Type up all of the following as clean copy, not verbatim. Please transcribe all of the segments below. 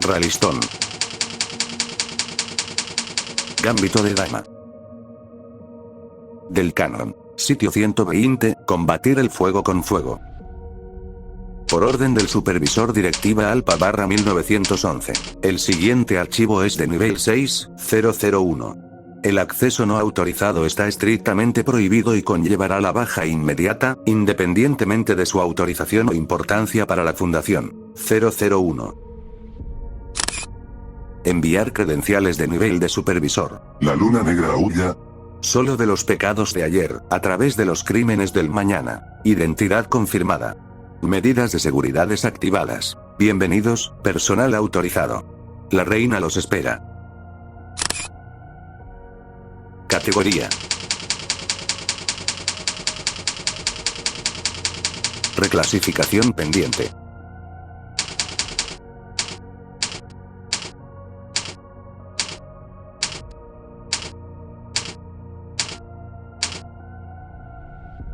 Ralistón. Gambito de dama. Del canon. Sitio 120, combatir el fuego con fuego. Por orden del supervisor directiva Alpha/1911. El siguiente archivo es de nivel 6001. El acceso no autorizado está estrictamente prohibido y conllevará la baja inmediata, independientemente de su autorización o importancia para la Fundación. 001. Enviar credenciales de nivel de supervisor. La luna negra huya. Solo de los pecados de ayer, a través de los crímenes del mañana. Identidad confirmada. Medidas de seguridad desactivadas. Bienvenidos, personal autorizado. La reina los espera. Categoría. Reclasificación pendiente.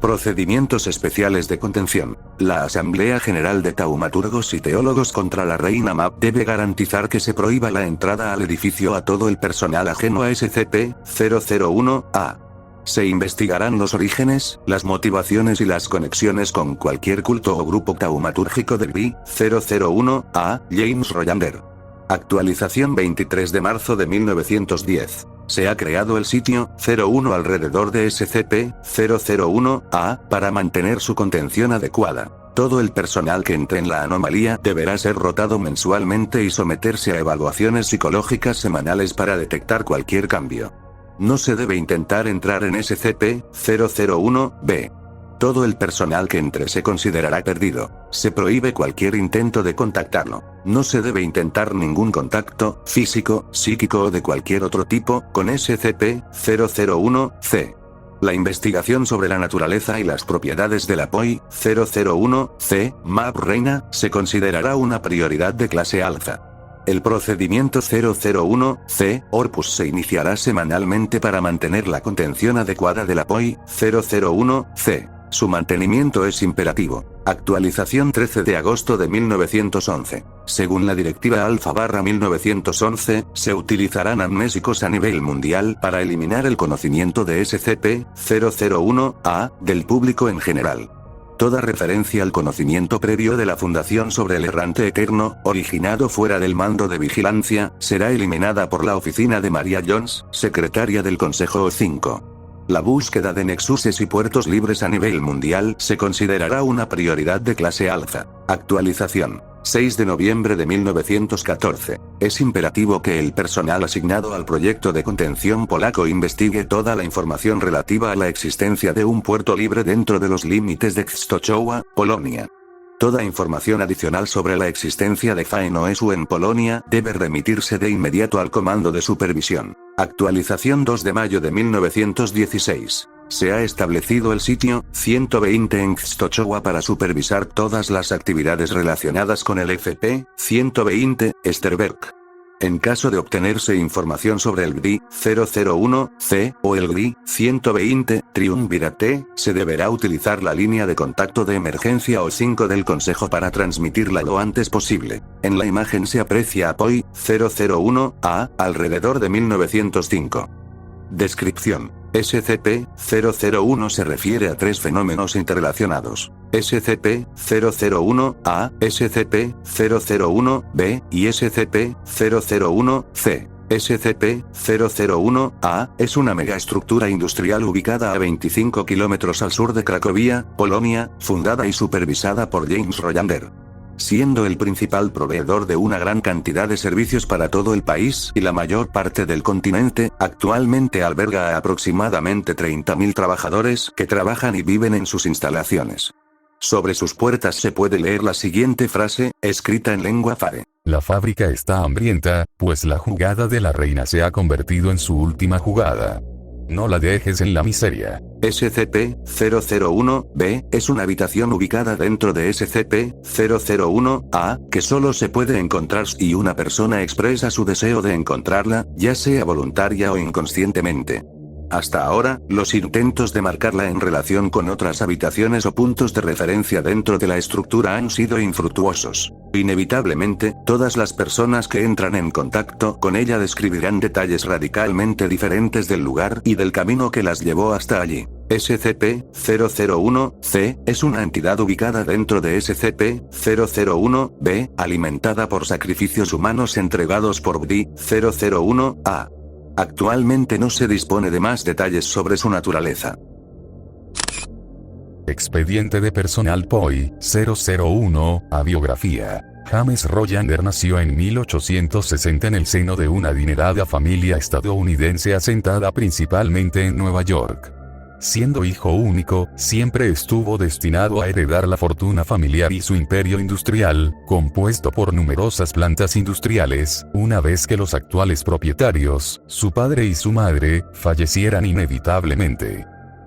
Procedimientos especiales de contención. La Asamblea General de Taumaturgos y Teólogos contra la Reina Mab debe garantizar que se prohíba la entrada al edificio a todo el personal ajeno a SCP-001-A. Se investigarán los orígenes, las motivaciones y las conexiones con cualquier culto o grupo taumatúrgico del B-001-A, James Rollander. Actualización 23 de marzo de 1910. Se ha creado el sitio 01 alrededor de SCP-001-A para mantener su contención adecuada. Todo el personal que entre en la anomalía deberá ser rotado mensualmente y someterse a evaluaciones psicológicas semanales para detectar cualquier cambio. No se debe intentar entrar en SCP-001-B. Todo el personal que entre se considerará perdido. Se prohíbe cualquier intento de contactarlo. No se debe intentar ningún contacto, físico, psíquico o de cualquier otro tipo, con SCP-001-C. La investigación sobre la naturaleza y las propiedades de la POI-001-C, Mab Reina, se considerará una prioridad de clase alfa. El procedimiento 001-C, Orpus se iniciará semanalmente para mantener la contención adecuada de la POI-001-C. Su mantenimiento es imperativo. Actualización 13 de agosto de 1911. Según la directiva Alpha/1911, se utilizarán amnésicos a nivel mundial para eliminar el conocimiento de SCP-001-A del público en general. Toda referencia al conocimiento previo de la Fundación sobre el Errante Eterno, originado fuera del mando de vigilancia, será eliminada por la oficina de Maria Jones, secretaria del Consejo O5. La búsqueda de nexuses y puertos libres a nivel mundial se considerará una prioridad de clase alfa. Actualización. 6 de noviembre de 1914. Es imperativo que el personal asignado al proyecto de contención polaco investigue toda la información relativa a la existencia de un puerto libre dentro de los límites de Częstochowa, Polonia. Toda información adicional sobre la existencia de FAENOESU en Polonia debe remitirse de inmediato al Comando de Supervisión. Actualización 2 de mayo de 1916. Se ha establecido el sitio 120 en Częstochowa para supervisar todas las actividades relacionadas con el FP-120, Esterberg. En caso de obtenerse información sobre el GRI-001-C o el GRI-120, Triumvirate, se deberá utilizar la línea de contacto de emergencia O5 del Consejo para transmitirla lo antes posible. En la imagen se aprecia a POI-001-A, alrededor de 1905. Descripción. SCP-001 se refiere a tres fenómenos interrelacionados. SCP-001-A, SCP-001-B y SCP-001-C. SCP-001-A es una megaestructura industrial ubicada a 25 kilómetros al sur de Cracovia, Polonia, fundada y supervisada por James Rollander. Siendo el principal proveedor de una gran cantidad de servicios para todo el país y la mayor parte del continente, actualmente alberga a aproximadamente 30.000 trabajadores que trabajan y viven en sus instalaciones. Sobre sus puertas se puede leer la siguiente frase, escrita en lengua fare. La fábrica está hambrienta, pues la jugada de la reina se ha convertido en su última jugada. No la dejes en la miseria. SCP-001-B es una habitación ubicada dentro de SCP-001-A, que solo se puede encontrar si una persona expresa su deseo de encontrarla, ya sea voluntaria o inconscientemente. Hasta ahora, los intentos de marcarla en relación con otras habitaciones o puntos de referencia dentro de la estructura han sido infructuosos. Inevitablemente, todas las personas que entran en contacto con ella describirán detalles radicalmente diferentes del lugar y del camino que las llevó hasta allí. SCP-001-C es una entidad ubicada dentro de SCP-001-B, alimentada por sacrificios humanos entregados por BD-001-A. Actualmente no se dispone de más detalles sobre su naturaleza. Expediente de personal POI 001, a biografía. James Rollander nació en 1860 en el seno de una adinerada familia estadounidense asentada principalmente en Nueva York. Siendo hijo único, siempre estuvo destinado a heredar la fortuna familiar y su imperio industrial, compuesto por numerosas plantas industriales, una vez que los actuales propietarios, su padre y su madre, fallecieran inevitablemente.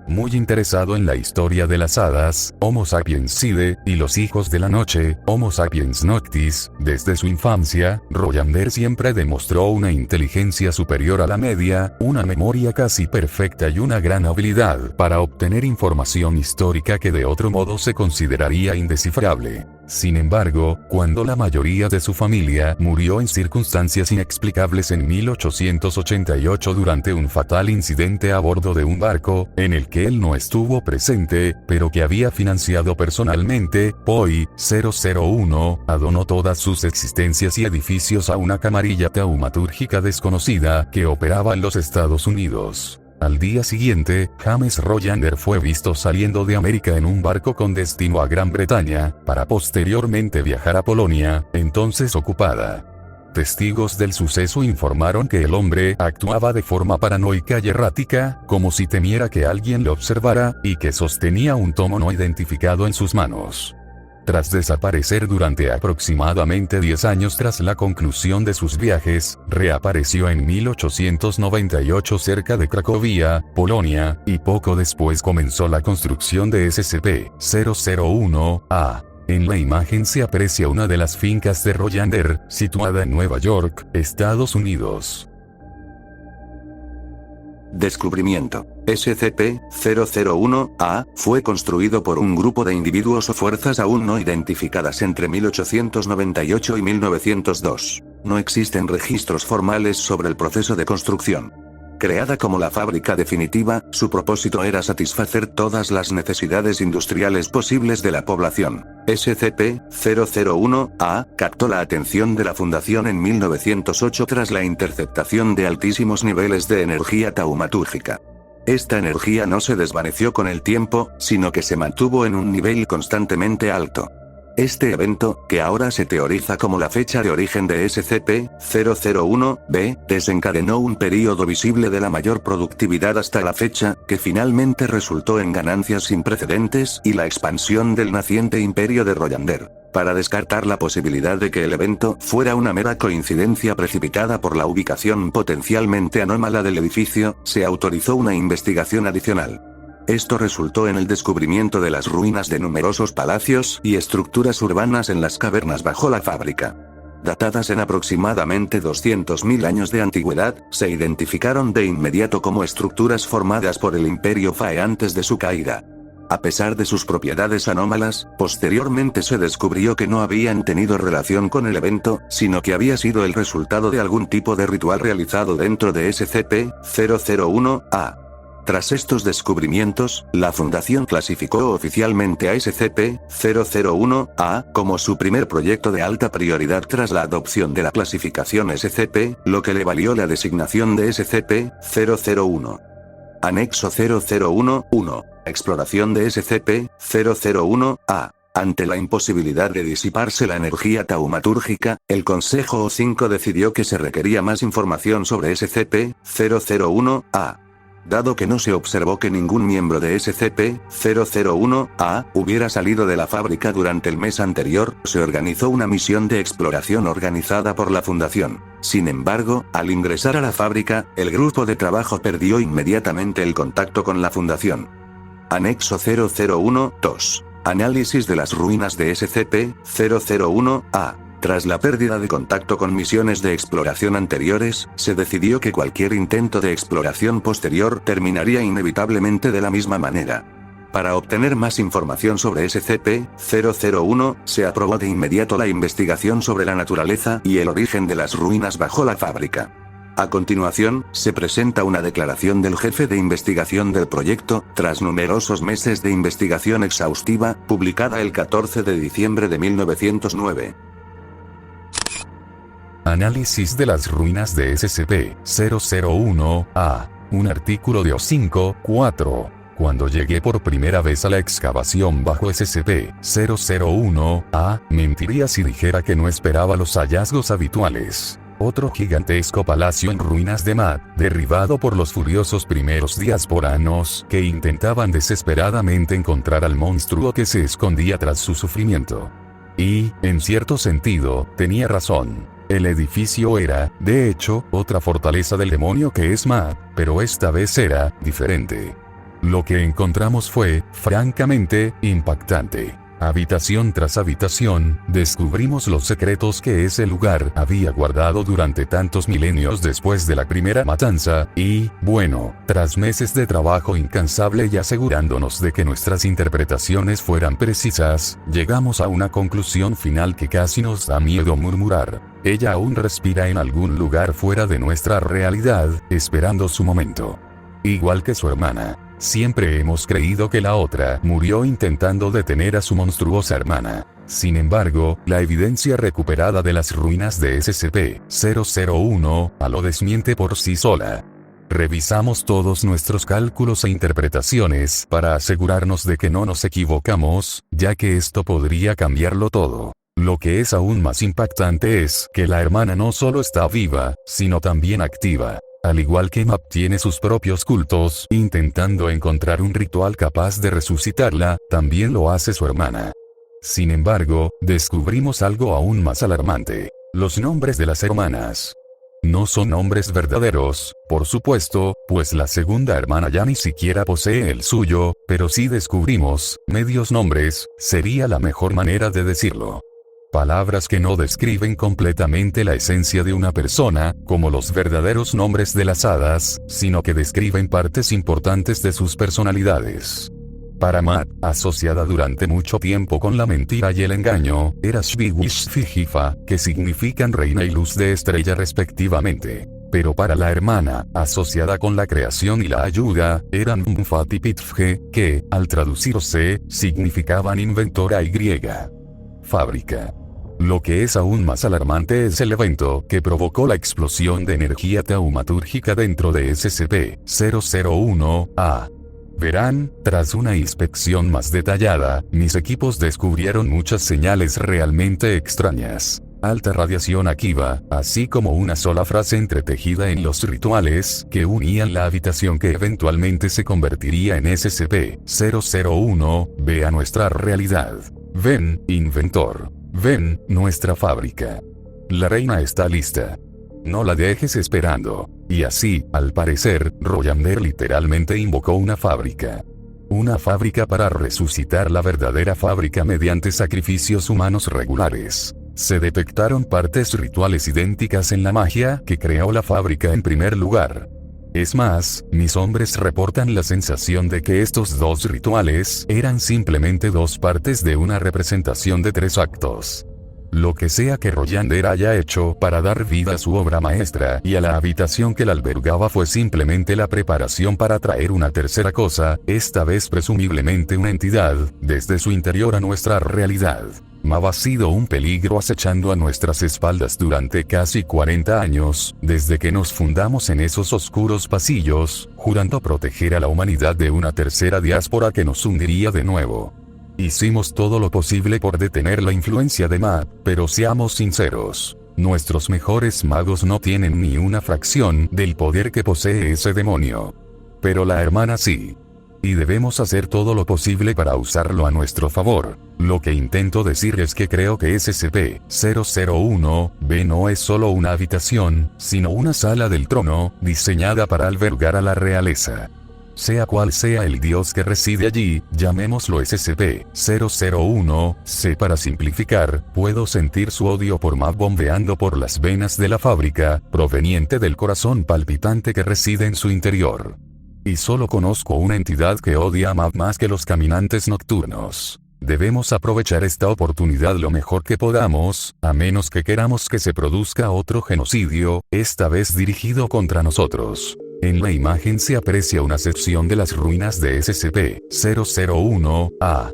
Muy interesado en la historia de las hadas, Homo sapiens Side, y los hijos de la noche, Homo sapiens Noctis, desde su infancia, Rollander siempre demostró una inteligencia superior a la media, una memoria casi perfecta y una gran habilidad para obtener información histórica que de otro modo se consideraría indescifrable. Sin embargo, cuando la mayoría de su familia murió en circunstancias inexplicables en 1888 durante un fatal incidente a bordo de un barco, en el que él no estuvo presente, pero que había financiado personalmente, POI 001 adonó todas sus existencias y edificios a una camarilla taumatúrgica desconocida que operaba en los Estados Unidos. Al día siguiente, James Rollander fue visto saliendo de América en un barco con destino a Gran Bretaña, para posteriormente viajar a Polonia, entonces ocupada. Testigos del suceso informaron que el hombre actuaba de forma paranoica y errática, como si temiera que alguien lo observara, y que sostenía un tomo no identificado en sus manos. Tras desaparecer durante aproximadamente 10 años tras la conclusión de sus viajes, reapareció en 1898 cerca de Cracovia, Polonia, y poco después comenzó la construcción de SCP-001-A. En la imagen se aprecia una de las fincas de Rollander, situada en Nueva York, Estados Unidos. Descubrimiento. SCP-001-A fue construido por un grupo de individuos o fuerzas aún no identificadas entre 1898 y 1902. No existen registros formales sobre el proceso de construcción. Creada como la fábrica definitiva, su propósito era satisfacer todas las necesidades industriales posibles de la población. SCP-001-A captó la atención de la Fundación en 1908 tras la interceptación de altísimos niveles de energía taumatúrgica. Esta energía no se desvaneció con el tiempo, sino que se mantuvo en un nivel constantemente alto. Este evento, que ahora se teoriza como la fecha de origen de SCP-001-B, desencadenó un período visible de la mayor productividad hasta la fecha, que finalmente resultó en ganancias sin precedentes y la expansión del naciente imperio de Rollander. Para descartar la posibilidad de que el evento fuera una mera coincidencia precipitada por la ubicación potencialmente anómala del edificio, se autorizó una investigación adicional. Esto resultó en el descubrimiento de las ruinas de numerosos palacios y estructuras urbanas en las cavernas bajo la fábrica. Datadas en aproximadamente 200.000 años de antigüedad, se identificaron de inmediato como estructuras formadas por el Imperio Fae antes de su caída. A pesar de sus propiedades anómalas, posteriormente se descubrió que no habían tenido relación con el evento, sino que había sido el resultado de algún tipo de ritual realizado dentro de SCP-001-A. Tras estos descubrimientos, la Fundación clasificó oficialmente a SCP-001-A como su primer proyecto de alta prioridad tras la adopción de la clasificación SCP, lo que le valió la designación de SCP-001. Anexo 001-1. Exploración de SCP-001-A. Ante la imposibilidad de disiparse la energía taumatúrgica, el Consejo O5 decidió que se requería más información sobre SCP-001-A. Dado que no se observó que ningún miembro de SCP-001-A hubiera salido de la fábrica durante el mes anterior, se organizó una misión de exploración organizada por la Fundación. Sin embargo, al ingresar a la fábrica, el grupo de trabajo perdió inmediatamente el contacto con la Fundación. Anexo 001-2. Análisis de las ruinas de SCP-001-A. Tras la pérdida de contacto con misiones de exploración anteriores, se decidió que cualquier intento de exploración posterior terminaría inevitablemente de la misma manera. Para obtener más información sobre SCP-001, se aprobó de inmediato la investigación sobre la naturaleza y el origen de las ruinas bajo la fábrica. A continuación, se presenta una declaración del jefe de investigación del proyecto, tras numerosos meses de investigación exhaustiva, publicada el 14 de diciembre de 1909. Análisis de las ruinas de SCP-001-A. Un artículo de O5-4. Cuando llegué por primera vez a la excavación bajo SCP-001-A, mentiría si dijera que no esperaba los hallazgos habituales. Otro gigantesco palacio en ruinas de Matt, derribado por los furiosos primeros diasporanos que intentaban desesperadamente encontrar al monstruo que se escondía tras su sufrimiento. Y, en cierto sentido, tenía razón. El edificio era, de hecho, otra fortaleza del demonio que es Matt, pero esta vez era diferente. Lo que encontramos fue, francamente, impactante. Habitación tras habitación, descubrimos los secretos que ese lugar había guardado durante tantos milenios después de la primera matanza, y, bueno, tras meses de trabajo incansable y asegurándonos de que nuestras interpretaciones fueran precisas, llegamos a una conclusión final que casi nos da miedo murmurar. Ella aún respira en algún lugar fuera de nuestra realidad, esperando su momento. Igual que su hermana. Siempre hemos creído que la otra murió intentando detener a su monstruosa hermana. Sin embargo, la evidencia recuperada de las ruinas de SCP-001 lo desmiente por sí sola. Revisamos todos nuestros cálculos e interpretaciones para asegurarnos de que no nos equivocamos, ya que esto podría cambiarlo todo. Lo que es aún más impactante es que la hermana no solo está viva, sino también activa. Al igual que Map tiene sus propios cultos, intentando encontrar un ritual capaz de resucitarla, también lo hace su hermana. Sin embargo, descubrimos algo aún más alarmante. Los nombres de las hermanas. No son nombres verdaderos, por supuesto, pues la segunda hermana ya ni siquiera posee el suyo, pero si descubrimos medios nombres, sería la mejor manera de decirlo. Palabras que no describen completamente la esencia de una persona, como los verdaderos nombres de las hadas, sino que describen partes importantes de sus personalidades. Para Matt, asociada durante mucho tiempo con la mentira y el engaño, era Shviwishfijifa, que significan reina y luz de estrella respectivamente. Pero para la hermana, asociada con la creación y la ayuda, eran Mfatipitfge, que, al traducirse, significaban inventora y griega. Fábrica. Lo que es aún más alarmante es el evento que provocó la explosión de energía taumatúrgica dentro de SCP-001-A. Verán, tras una inspección más detallada, mis equipos descubrieron muchas señales realmente extrañas. Alta radiación activa, así como una sola frase entretejida en los rituales que unían la habitación que eventualmente se convertiría en SCP-001-B a nuestra realidad. Ven, inventor. Ven, nuestra fábrica. La reina está lista. No la dejes esperando. Y así, al parecer, Royander literalmente invocó una fábrica. Una fábrica para resucitar la verdadera fábrica mediante sacrificios humanos regulares. Se detectaron partes rituales idénticas en la magia que creó la fábrica en primer lugar. Es más, mis hombres reportan la sensación de que estos dos rituales eran simplemente dos partes de una representación de 3 actos. Lo que sea que Royander haya hecho para dar vida a su obra maestra y a la habitación que la albergaba fue simplemente la preparación para traer una tercera cosa, esta vez presumiblemente una entidad, desde su interior a nuestra realidad. Mav ha sido un peligro acechando a nuestras espaldas durante casi 40 años, desde que nos fundamos en esos oscuros pasillos, jurando proteger a la humanidad de una tercera diáspora que nos hundiría de nuevo. Hicimos todo lo posible por detener la influencia de Mav, pero seamos sinceros. Nuestros mejores magos no tienen ni una fracción del poder que posee ese demonio. Pero la hermana sí. Y debemos hacer todo lo posible para usarlo a nuestro favor. Lo que intento decir es que creo que SCP-001-B no es solo una habitación, sino una sala del trono, diseñada para albergar a la realeza. sea cual sea el dios que reside allí, llamémoslo SCP-001-C para simplificar, puedo sentir su odio por Mav bombeando por las venas de la fábrica, proveniente del corazón palpitante que reside en su interior. Y solo conozco una entidad que odia a Mav más que los caminantes nocturnos. Debemos aprovechar esta oportunidad lo mejor que podamos, a menos que queramos que se produzca otro genocidio, esta vez dirigido contra nosotros. En la imagen se aprecia una sección de las ruinas de SCP-001-A.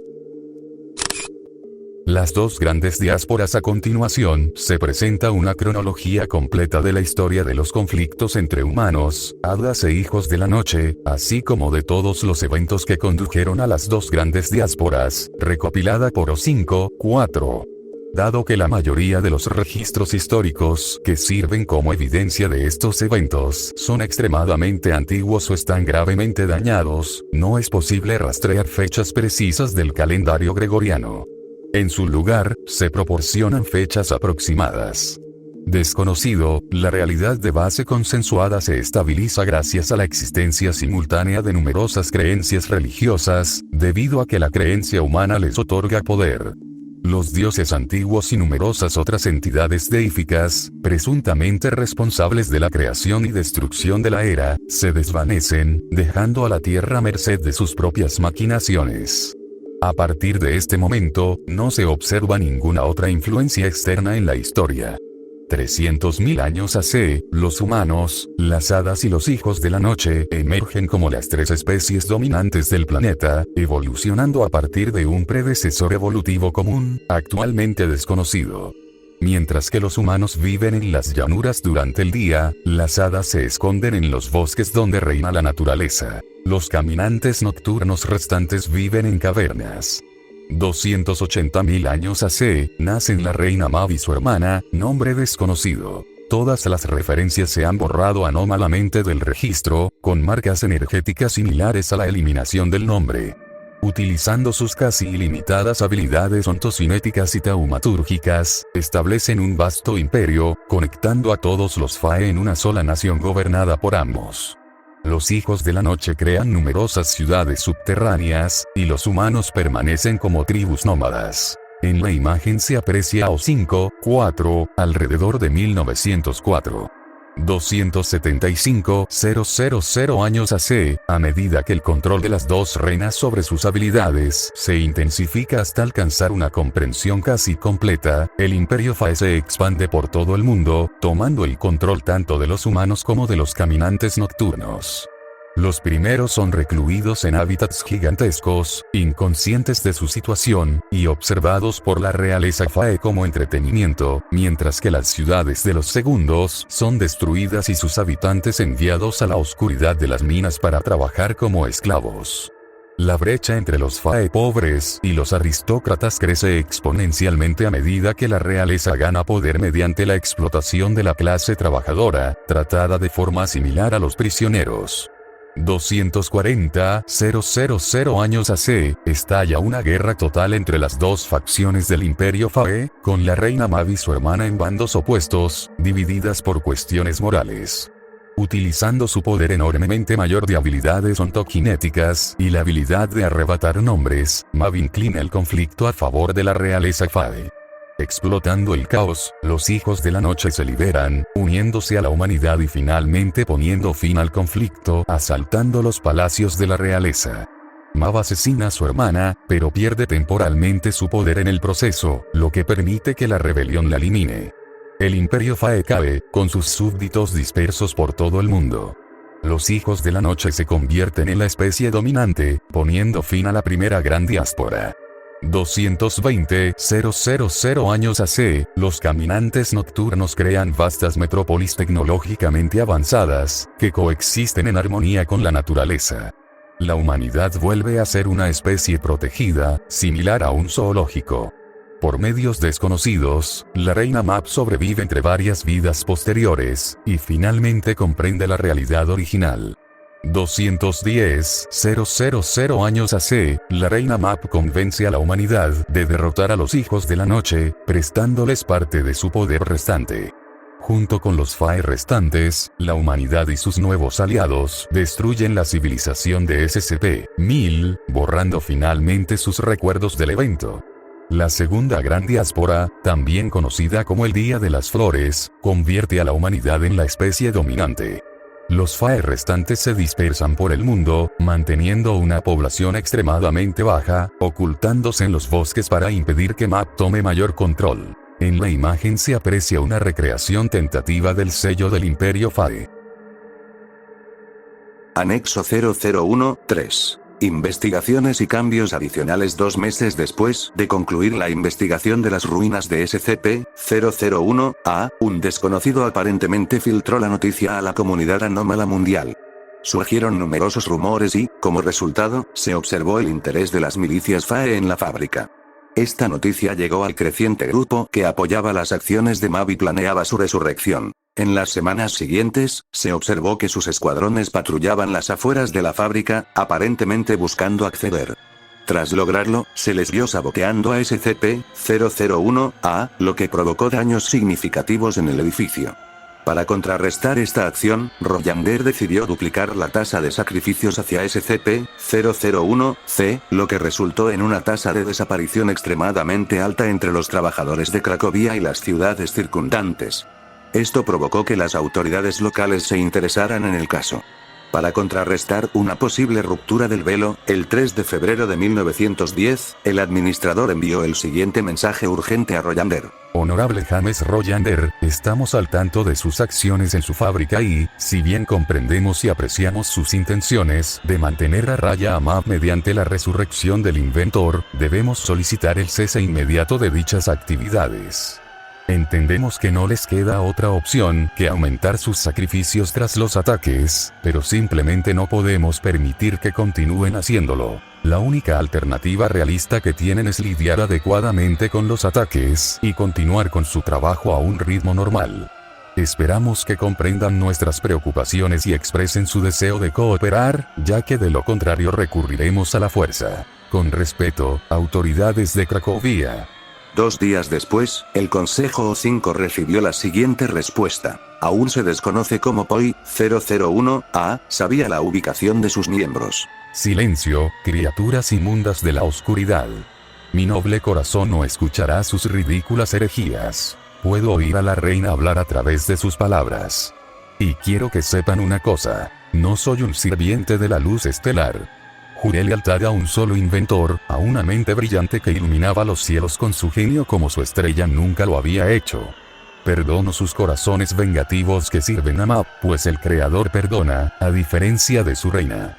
Las dos grandes diásporas. A continuación, se presenta una cronología completa de la historia de los conflictos entre humanos, hadas e hijos de la noche, así como de todos los eventos que condujeron a las dos grandes diásporas, recopilada por O5-4. Dado que la mayoría de los registros históricos que sirven como evidencia de estos eventos son extremadamente antiguos o están gravemente dañados, no es posible rastrear fechas precisas del calendario gregoriano. En su lugar, se proporcionan fechas aproximadas. Desconocido, la realidad de base consensuada se estabiliza gracias a la existencia simultánea de numerosas creencias religiosas, debido a que la creencia humana les otorga poder. Los dioses antiguos y numerosas otras entidades deíficas, presuntamente responsables de la creación y destrucción de la era, se desvanecen, dejando a la Tierra a merced de sus propias maquinaciones. A partir de este momento, no se observa ninguna otra influencia externa en la historia. 300.000 años AC, los humanos, las hadas y los hijos de la noche emergen como las tres especies dominantes del planeta, evolucionando a partir de un predecesor evolutivo común, actualmente desconocido. Mientras que los humanos viven en las llanuras durante el día, las hadas se esconden en los bosques donde reina la naturaleza. Los caminantes nocturnos restantes viven en cavernas. 280.000 años AC, nacen la reina Mav y su hermana, nombre desconocido. Todas las referencias se han borrado anómalamente del registro, con marcas energéticas similares a la eliminación del nombre. Utilizando sus casi ilimitadas habilidades ontocinéticas y taumatúrgicas, establecen un vasto imperio, conectando a todos los Fae en una sola nación gobernada por ambos. Los hijos de la noche crean numerosas ciudades subterráneas, y los humanos permanecen como tribus nómadas. En la imagen se aprecia O5-4, alrededor de 1904. 275.000 años AC, a medida que el control de las dos reinas sobre sus habilidades se intensifica hasta alcanzar una comprensión casi completa, el Imperio Fae se expande por todo el mundo, tomando el control tanto de los humanos como de los caminantes nocturnos. Los primeros son recluidos en hábitats gigantescos, inconscientes de su situación, y observados por la realeza Fae como entretenimiento, mientras que las ciudades de los segundos son destruidas y sus habitantes enviados a la oscuridad de las minas para trabajar como esclavos. La brecha entre los Fae pobres y los aristócratas crece exponencialmente a medida que la realeza gana poder mediante la explotación de la clase trabajadora, tratada de forma similar a los prisioneros. 240.000 años AC, estalla una guerra total entre las dos facciones del Imperio Fae, con la reina Mav y su hermana en bandos opuestos, divididas por cuestiones morales. Utilizando su poder enormemente mayor de habilidades ontokinéticas y la habilidad de arrebatar nombres, Mav inclina el conflicto a favor de la realeza Fae. Explotando el caos, los hijos de la noche se liberan, uniéndose a la humanidad y finalmente poniendo fin al conflicto, asaltando los palacios de la realeza. Mav asesina a su hermana, pero pierde temporalmente su poder en el proceso, lo que permite que la rebelión la elimine. El Imperio Fae cae, con sus súbditos dispersos por todo el mundo. Los hijos de la noche se convierten en la especie dominante, poniendo fin a la primera gran diáspora. 220.000 años AC, los caminantes nocturnos crean vastas metrópolis tecnológicamente avanzadas, que coexisten en armonía con la naturaleza. La humanidad vuelve a ser una especie protegida, similar a un zoológico. Por medios desconocidos, la reina Mav sobrevive entre varias vidas posteriores, y finalmente comprende la realidad original. 210.000 años AC, la reina Mav convence a la humanidad de derrotar a los hijos de la noche, prestándoles parte de su poder restante. Junto con los FAE restantes, la humanidad y sus nuevos aliados destruyen la civilización de SCP-1000, borrando finalmente sus recuerdos del evento. La segunda gran diáspora, también conocida como el Día de las Flores, convierte a la humanidad en la especie dominante. Los FAE restantes se dispersan por el mundo, manteniendo una población extremadamente baja, ocultándose en los bosques para impedir que MAP tome mayor control. En la imagen se aprecia una recreación tentativa del sello del Imperio FAE. Anexo 001-3. Investigaciones y cambios adicionales. 2 meses después de concluir la investigación de las ruinas de SCP-001-A, un desconocido aparentemente filtró la noticia a la comunidad anómala mundial. Surgieron numerosos rumores y, como resultado, se observó el interés de las milicias FAE en la fábrica. Esta noticia llegó al creciente grupo que apoyaba las acciones de MAB y planeaba su resurrección. En las semanas siguientes, se observó que sus escuadrones patrullaban las afueras de la fábrica, aparentemente buscando acceder. Tras lograrlo, se les vio saboteando a SCP-001-A, lo que provocó daños significativos en el edificio. Para contrarrestar esta acción, Royander decidió duplicar la tasa de sacrificios hacia SCP-001-C, lo que resultó en una tasa de desaparición extremadamente alta entre los trabajadores de Cracovia y las ciudades circundantes. Esto provocó que las autoridades locales se interesaran en el caso. Para contrarrestar una posible ruptura del velo, el 3 de febrero de 1910, el administrador envió el siguiente mensaje urgente a Royander. Honorable James Royander, estamos al tanto de sus acciones en su fábrica y, si bien comprendemos y apreciamos sus intenciones de mantener a raya a MAP mediante la resurrección del inventor, debemos solicitar el cese inmediato de dichas actividades. Entendemos que no les queda otra opción que aumentar sus sacrificios tras los ataques, pero simplemente no podemos permitir que continúen haciéndolo. La única alternativa realista que tienen es lidiar adecuadamente con los ataques y continuar con su trabajo a un ritmo normal. Esperamos que comprendan nuestras preocupaciones y expresen su deseo de cooperar, ya que de lo contrario recurriremos a la fuerza. Con respeto, autoridades de Cracovia. 2 días después, el Consejo O5 recibió la siguiente respuesta. Aún se desconoce cómo POI-001-A sabía la ubicación de sus miembros. Silencio, criaturas inmundas de la oscuridad. Mi noble corazón no escuchará sus ridículas herejías. Puedo oír a la reina hablar a través de sus palabras. Y quiero que sepan una cosa, no soy un sirviente de la luz estelar. Juré lealtad a un solo inventor, a una mente brillante que iluminaba los cielos con su genio como su estrella nunca lo había hecho. Perdono sus corazones vengativos que sirven a MAP, pues el Creador perdona, a diferencia de su reina.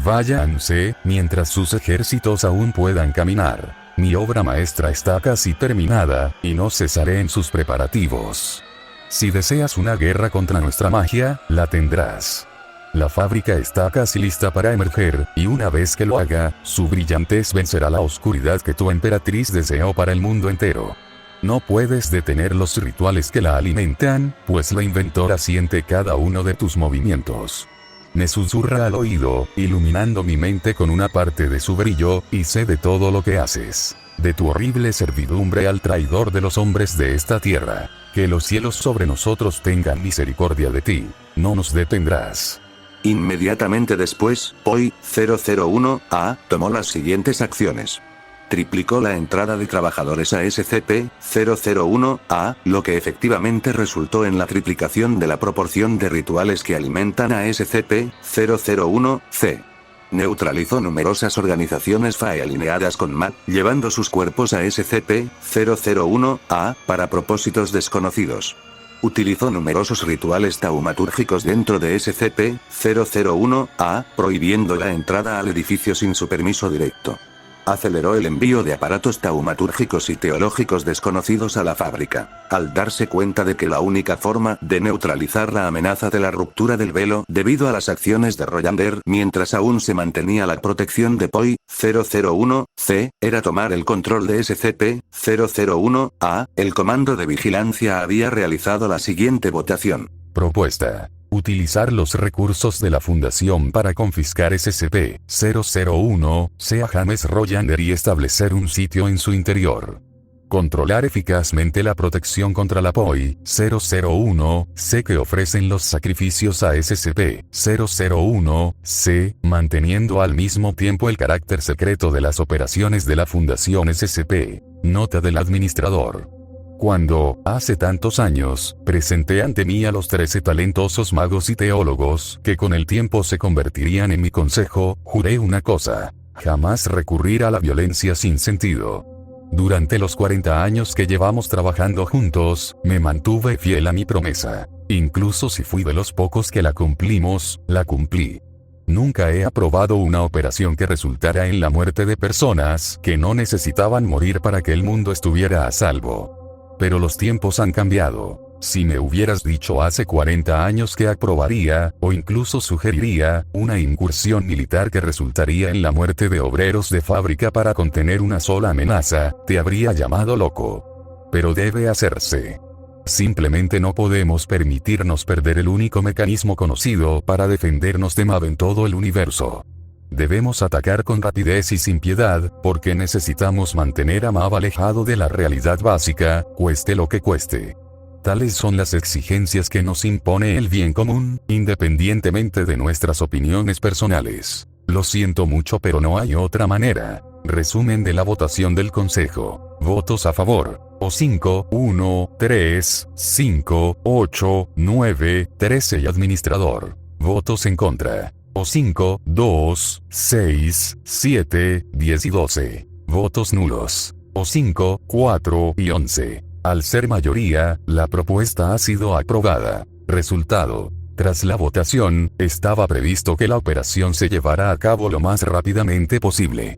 Váyanse, mientras sus ejércitos aún puedan caminar. Mi obra maestra está casi terminada, y no cesaré en sus preparativos. Si deseas una guerra contra nuestra magia, la tendrás. La fábrica está casi lista para emerger, y una vez que lo haga, su brillantez vencerá la oscuridad que tu emperatriz deseó para el mundo entero. No puedes detener los rituales que la alimentan, pues la inventora siente cada uno de tus movimientos. Me susurra al oído, iluminando mi mente con una parte de su brillo, y sé de todo lo que haces. De tu horrible servidumbre al traidor de los hombres de esta tierra. Que los cielos sobre nosotros tengan misericordia de ti. No nos detendrás. Inmediatamente después, POI-001-A tomó las siguientes acciones. Triplicó la entrada de trabajadores a SCP-001-A, lo que efectivamente resultó en la triplicación de la proporción de rituales que alimentan a SCP-001-C. Neutralizó numerosas organizaciones FAE alineadas con MAP, llevando sus cuerpos a SCP-001-A para propósitos desconocidos. Utilizó numerosos rituales taumatúrgicos dentro de SCP-001-A, prohibiendo la entrada al edificio sin su permiso directo. Aceleró el envío de aparatos taumatúrgicos y teológicos desconocidos a la fábrica, al darse cuenta de que la única forma de neutralizar la amenaza de la ruptura del velo debido a las acciones de Royander mientras aún se mantenía la protección de POI-001-C, era tomar el control de SCP-001-A. El comando de vigilancia había realizado la siguiente votación. Propuesta. Utilizar los recursos de la Fundación para confiscar SCP-001, sea James Royander y establecer un sitio en su interior. Controlar eficazmente la protección contra la POI-001-C que ofrecen los sacrificios a SCP-001-C, manteniendo al mismo tiempo el carácter secreto de las operaciones de la Fundación SCP. Nota del administrador. Cuando, hace tantos años, presenté ante mí a los 13 talentosos magos y teólogos que con el tiempo se convertirían en mi consejo, juré una cosa: jamás recurrir a la violencia sin sentido. Durante los 40 años que llevamos trabajando juntos, me mantuve fiel a mi promesa. Incluso si fui de los pocos que la cumplimos, la cumplí. Nunca he aprobado una operación que resultara en la muerte de personas que no necesitaban morir para que el mundo estuviera a salvo. Pero los tiempos han cambiado. Si me hubieras dicho hace 40 años que aprobaría, o incluso sugeriría, una incursión militar que resultaría en la muerte de obreros de fábrica para contener una sola amenaza, te habría llamado loco. Pero debe hacerse. Simplemente no podemos permitirnos perder el único mecanismo conocido para defendernos de MAV en todo el universo. Debemos atacar con rapidez y sin piedad, porque necesitamos mantener a MAV alejado de la realidad básica, cueste lo que cueste. Tales son las exigencias que nos impone el bien común, independientemente de nuestras opiniones personales. Lo siento mucho, pero no hay otra manera. Resumen de la votación del Consejo. Votos a favor. O5, 1, 3, 5, 8, 9, 13 y administrador. Votos en contra. O5, 2, 6, 7, 10 y 12. Votos nulos. O5, 4 y 11. Al ser mayoría, la propuesta ha sido aprobada. Resultado. Tras la votación, estaba previsto que la operación se llevara a cabo lo más rápidamente posible.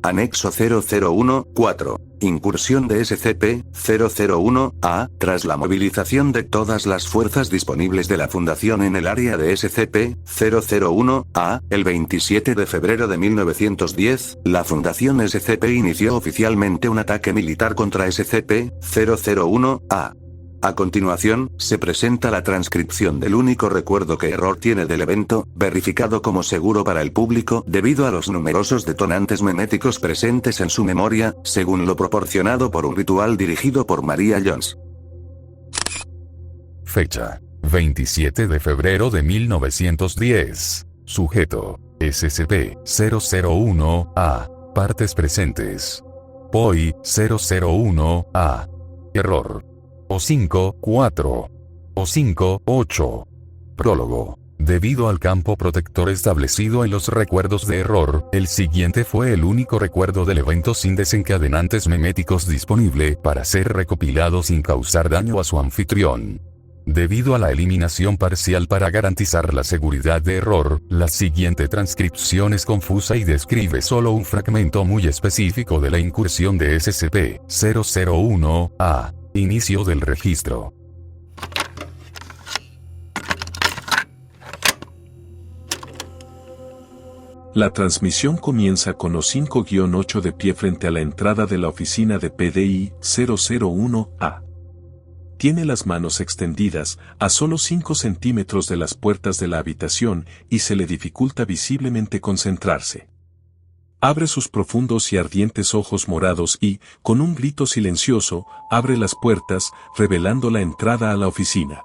Anexo 001-4. Incursión de SCP-001-A. Tras la movilización de todas las fuerzas disponibles de la Fundación en el área de SCP-001-A, el 27 de febrero de 1910, la Fundación SCP inició oficialmente un ataque militar contra SCP-001-A. A continuación, se presenta la transcripción del único recuerdo que Error tiene del evento, verificado como seguro para el público debido a los numerosos detonantes meméticos presentes en su memoria, según lo proporcionado por un ritual dirigido por Maria Jones. Fecha: 27 de febrero de 1910. Sujeto: SCP-001-A. Partes presentes: POI-001-A. Error: O5, 4. O5, 8. Prólogo. Debido al campo protector establecido en los recuerdos de Error, el siguiente fue el único recuerdo del evento sin desencadenantes meméticos disponible para ser recopilado sin causar daño a su anfitrión. Debido a la eliminación parcial para garantizar la seguridad de Error, la siguiente transcripción es confusa y describe solo un fragmento muy específico de la incursión de SCP-001-A. Inicio del registro. La transmisión comienza con O5-8 de pie frente a la entrada de la oficina de PDI 001-A. Tiene las manos extendidas a solo 5 centímetros de las puertas de la habitación y se le dificulta visiblemente concentrarse. Abre sus profundos y ardientes ojos morados y, con un grito silencioso, abre las puertas, revelando la entrada a la oficina.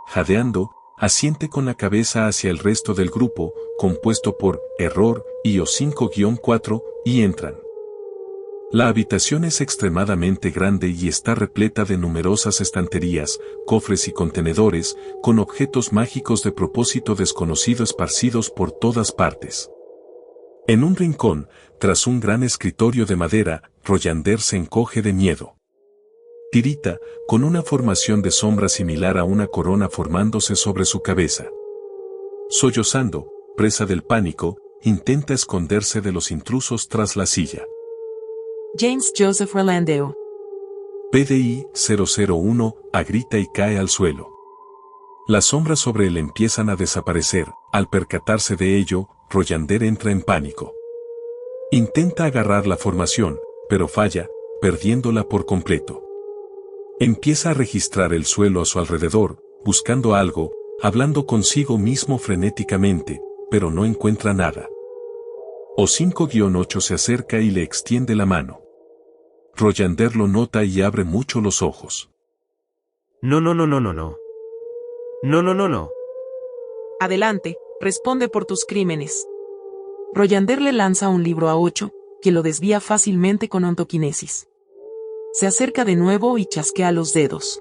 Jadeando, asiente con la cabeza hacia el resto del grupo, compuesto por Error y O5-4, y entran. La habitación es extremadamente grande y está repleta de numerosas estanterías, cofres y contenedores, con objetos mágicos de propósito desconocido esparcidos por todas partes. En un rincón, tras un gran escritorio de madera, Royander se encoge de miedo. Tirita, con una formación de sombra similar a una corona formándose sobre su cabeza. Sollozando, presa del pánico, intenta esconderse de los intrusos tras la silla. James Joseph Rolandeo. PDI 001, grita y cae al suelo. Las sombras sobre él empiezan a desaparecer. Al percatarse de ello, Royander entra en pánico. Intenta agarrar la formación, pero falla, perdiéndola por completo. Empieza a registrar el suelo a su alrededor, buscando algo, hablando consigo mismo frenéticamente, pero no encuentra nada. O5-8 se acerca y le extiende la mano. Royander lo nota y abre mucho los ojos. No. No. Adelante, responde por tus crímenes. Royander le lanza un libro a 8, que lo desvía fácilmente con ontoquinesis. Se acerca de nuevo y chasquea los dedos.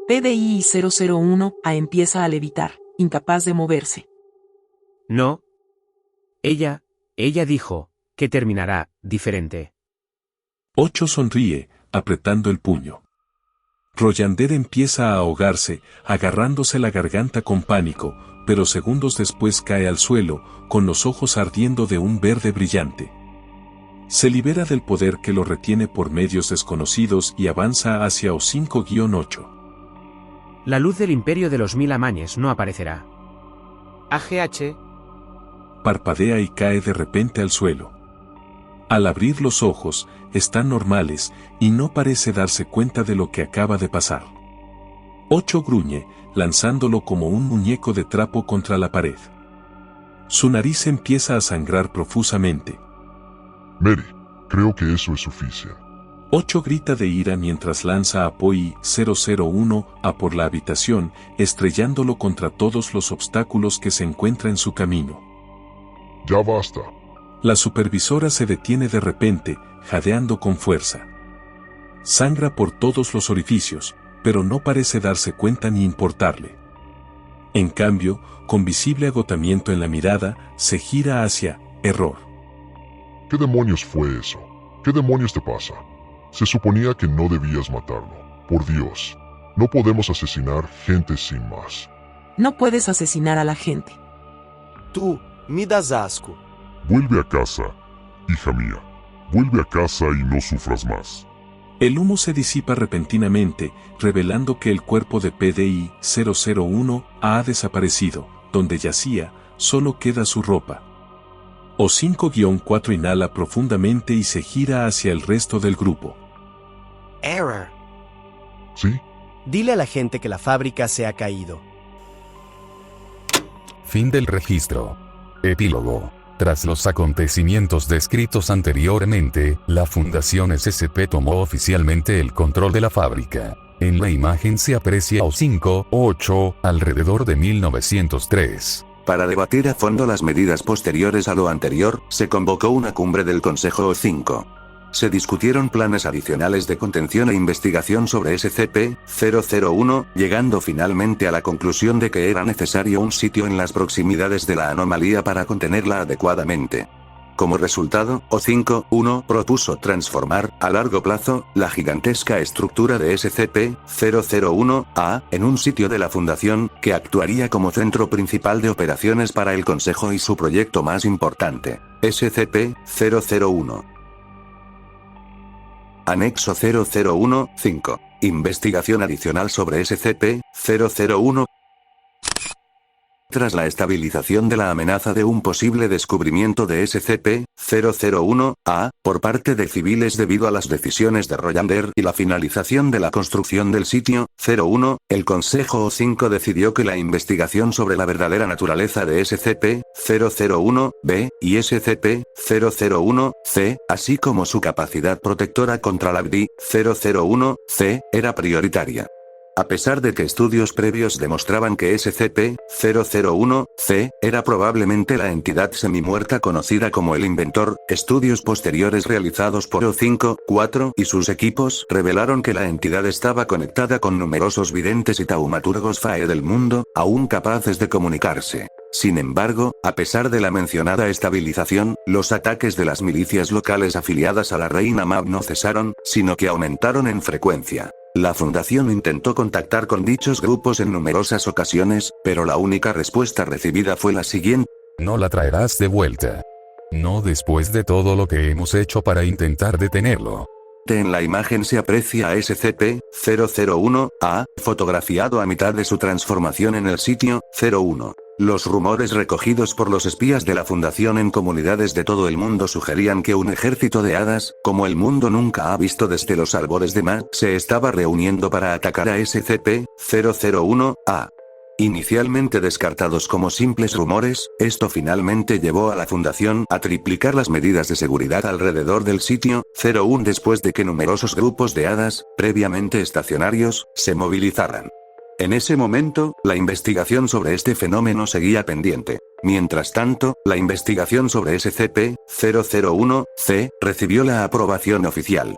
PDI 001A empieza a levitar, incapaz de moverse. No. Ella dijo que terminará diferente. 8 sonríe, apretando el puño. Royander empieza a ahogarse, agarrándose la garganta con pánico, pero segundos después cae al suelo, con los ojos ardiendo de un verde brillante. Se libera del poder que lo retiene por medios desconocidos y avanza hacia O5-8. La luz del imperio de los 1000 amañes no aparecerá. AGH. Parpadea y cae de repente al suelo. Al abrir los ojos, están normales, y no parece darse cuenta de lo que acaba de pasar. 8 gruñe, lanzándolo como un muñeco de trapo contra la pared. Su nariz empieza a sangrar profusamente. Mary, creo que eso es suficiente. 8 grita de ira mientras lanza a POI 001 a por la habitación, estrellándolo contra todos los obstáculos que se encuentra en su camino. Ya basta. La supervisora se detiene de repente, jadeando con fuerza. Sangra por todos los orificios, pero no parece darse cuenta ni importarle. En cambio, con visible agotamiento en la mirada, se gira hacia Error. ¿Qué demonios fue eso? ¿Qué demonios te pasa? Se suponía que no debías matarlo. Por Dios, no podemos asesinar gente sin más. No puedes asesinar a la gente. Tú, me das asco. Vuelve a casa, hija mía. Vuelve a casa y no sufras más. El humo se disipa repentinamente, revelando que el cuerpo de PDI 001 ha desaparecido. Donde yacía, solo queda su ropa. O5-4 inhala profundamente y se gira hacia el resto del grupo. Error. ¿Sí? Dile a la gente que la fábrica se ha caído. Fin del registro. Epílogo. Tras los acontecimientos descritos anteriormente, la Fundación SCP tomó oficialmente el control de la fábrica. En la imagen se aprecia O5-8, alrededor de 1903. Para debatir a fondo las medidas posteriores a lo anterior, se convocó una cumbre del Consejo O5. Se discutieron planes adicionales de contención e investigación sobre SCP-001, llegando finalmente a la conclusión de que era necesario un sitio en las proximidades de la anomalía para contenerla adecuadamente. Como resultado, O5-1 propuso transformar, a largo plazo, la gigantesca estructura de SCP-001-A en un sitio de la Fundación, que actuaría como centro principal de operaciones para el Consejo y su proyecto más importante, SCP-001. Anexo 001-5. Investigación adicional sobre SCP-001. Tras la estabilización de la amenaza de un posible descubrimiento de SCP-001-A, por parte de civiles debido a las decisiones de Royander y la finalización de la construcción del sitio 01, el Consejo O5 decidió que la investigación sobre la verdadera naturaleza de SCP-001-B y SCP-001-C, así como su capacidad protectora contra la BD-001-C, era prioritaria. A pesar de que estudios previos demostraban que SCP-001-C era probablemente la entidad semimuerta conocida como el Inventor, estudios posteriores realizados por O5-4 y sus equipos revelaron que la entidad estaba conectada con numerosos videntes y taumaturgos FAE del mundo, aún capaces de comunicarse. Sin embargo, a pesar de la mencionada estabilización, los ataques de las milicias locales afiliadas a la Reina Mab no cesaron, sino que aumentaron en frecuencia. La Fundación intentó contactar con dichos grupos en numerosas ocasiones, pero la única respuesta recibida fue la siguiente: no la traerás de vuelta. No después de todo lo que hemos hecho para intentar detenerlo. En la imagen se aprecia a SCP-001-A, fotografiado a mitad de su transformación en el sitio 01. Los rumores recogidos por los espías de la Fundación en comunidades de todo el mundo sugerían que un ejército de hadas, como el mundo nunca ha visto desde los albores de Ma, se estaba reuniendo para atacar a SCP-001-A. Inicialmente descartados como simples rumores, esto finalmente llevó a la Fundación a triplicar las medidas de seguridad alrededor del sitio 01 después de que numerosos grupos de hadas, previamente estacionarios, se movilizaran. En ese momento, la investigación sobre este fenómeno seguía pendiente. Mientras tanto, la investigación sobre SCP-001-C recibió la aprobación oficial.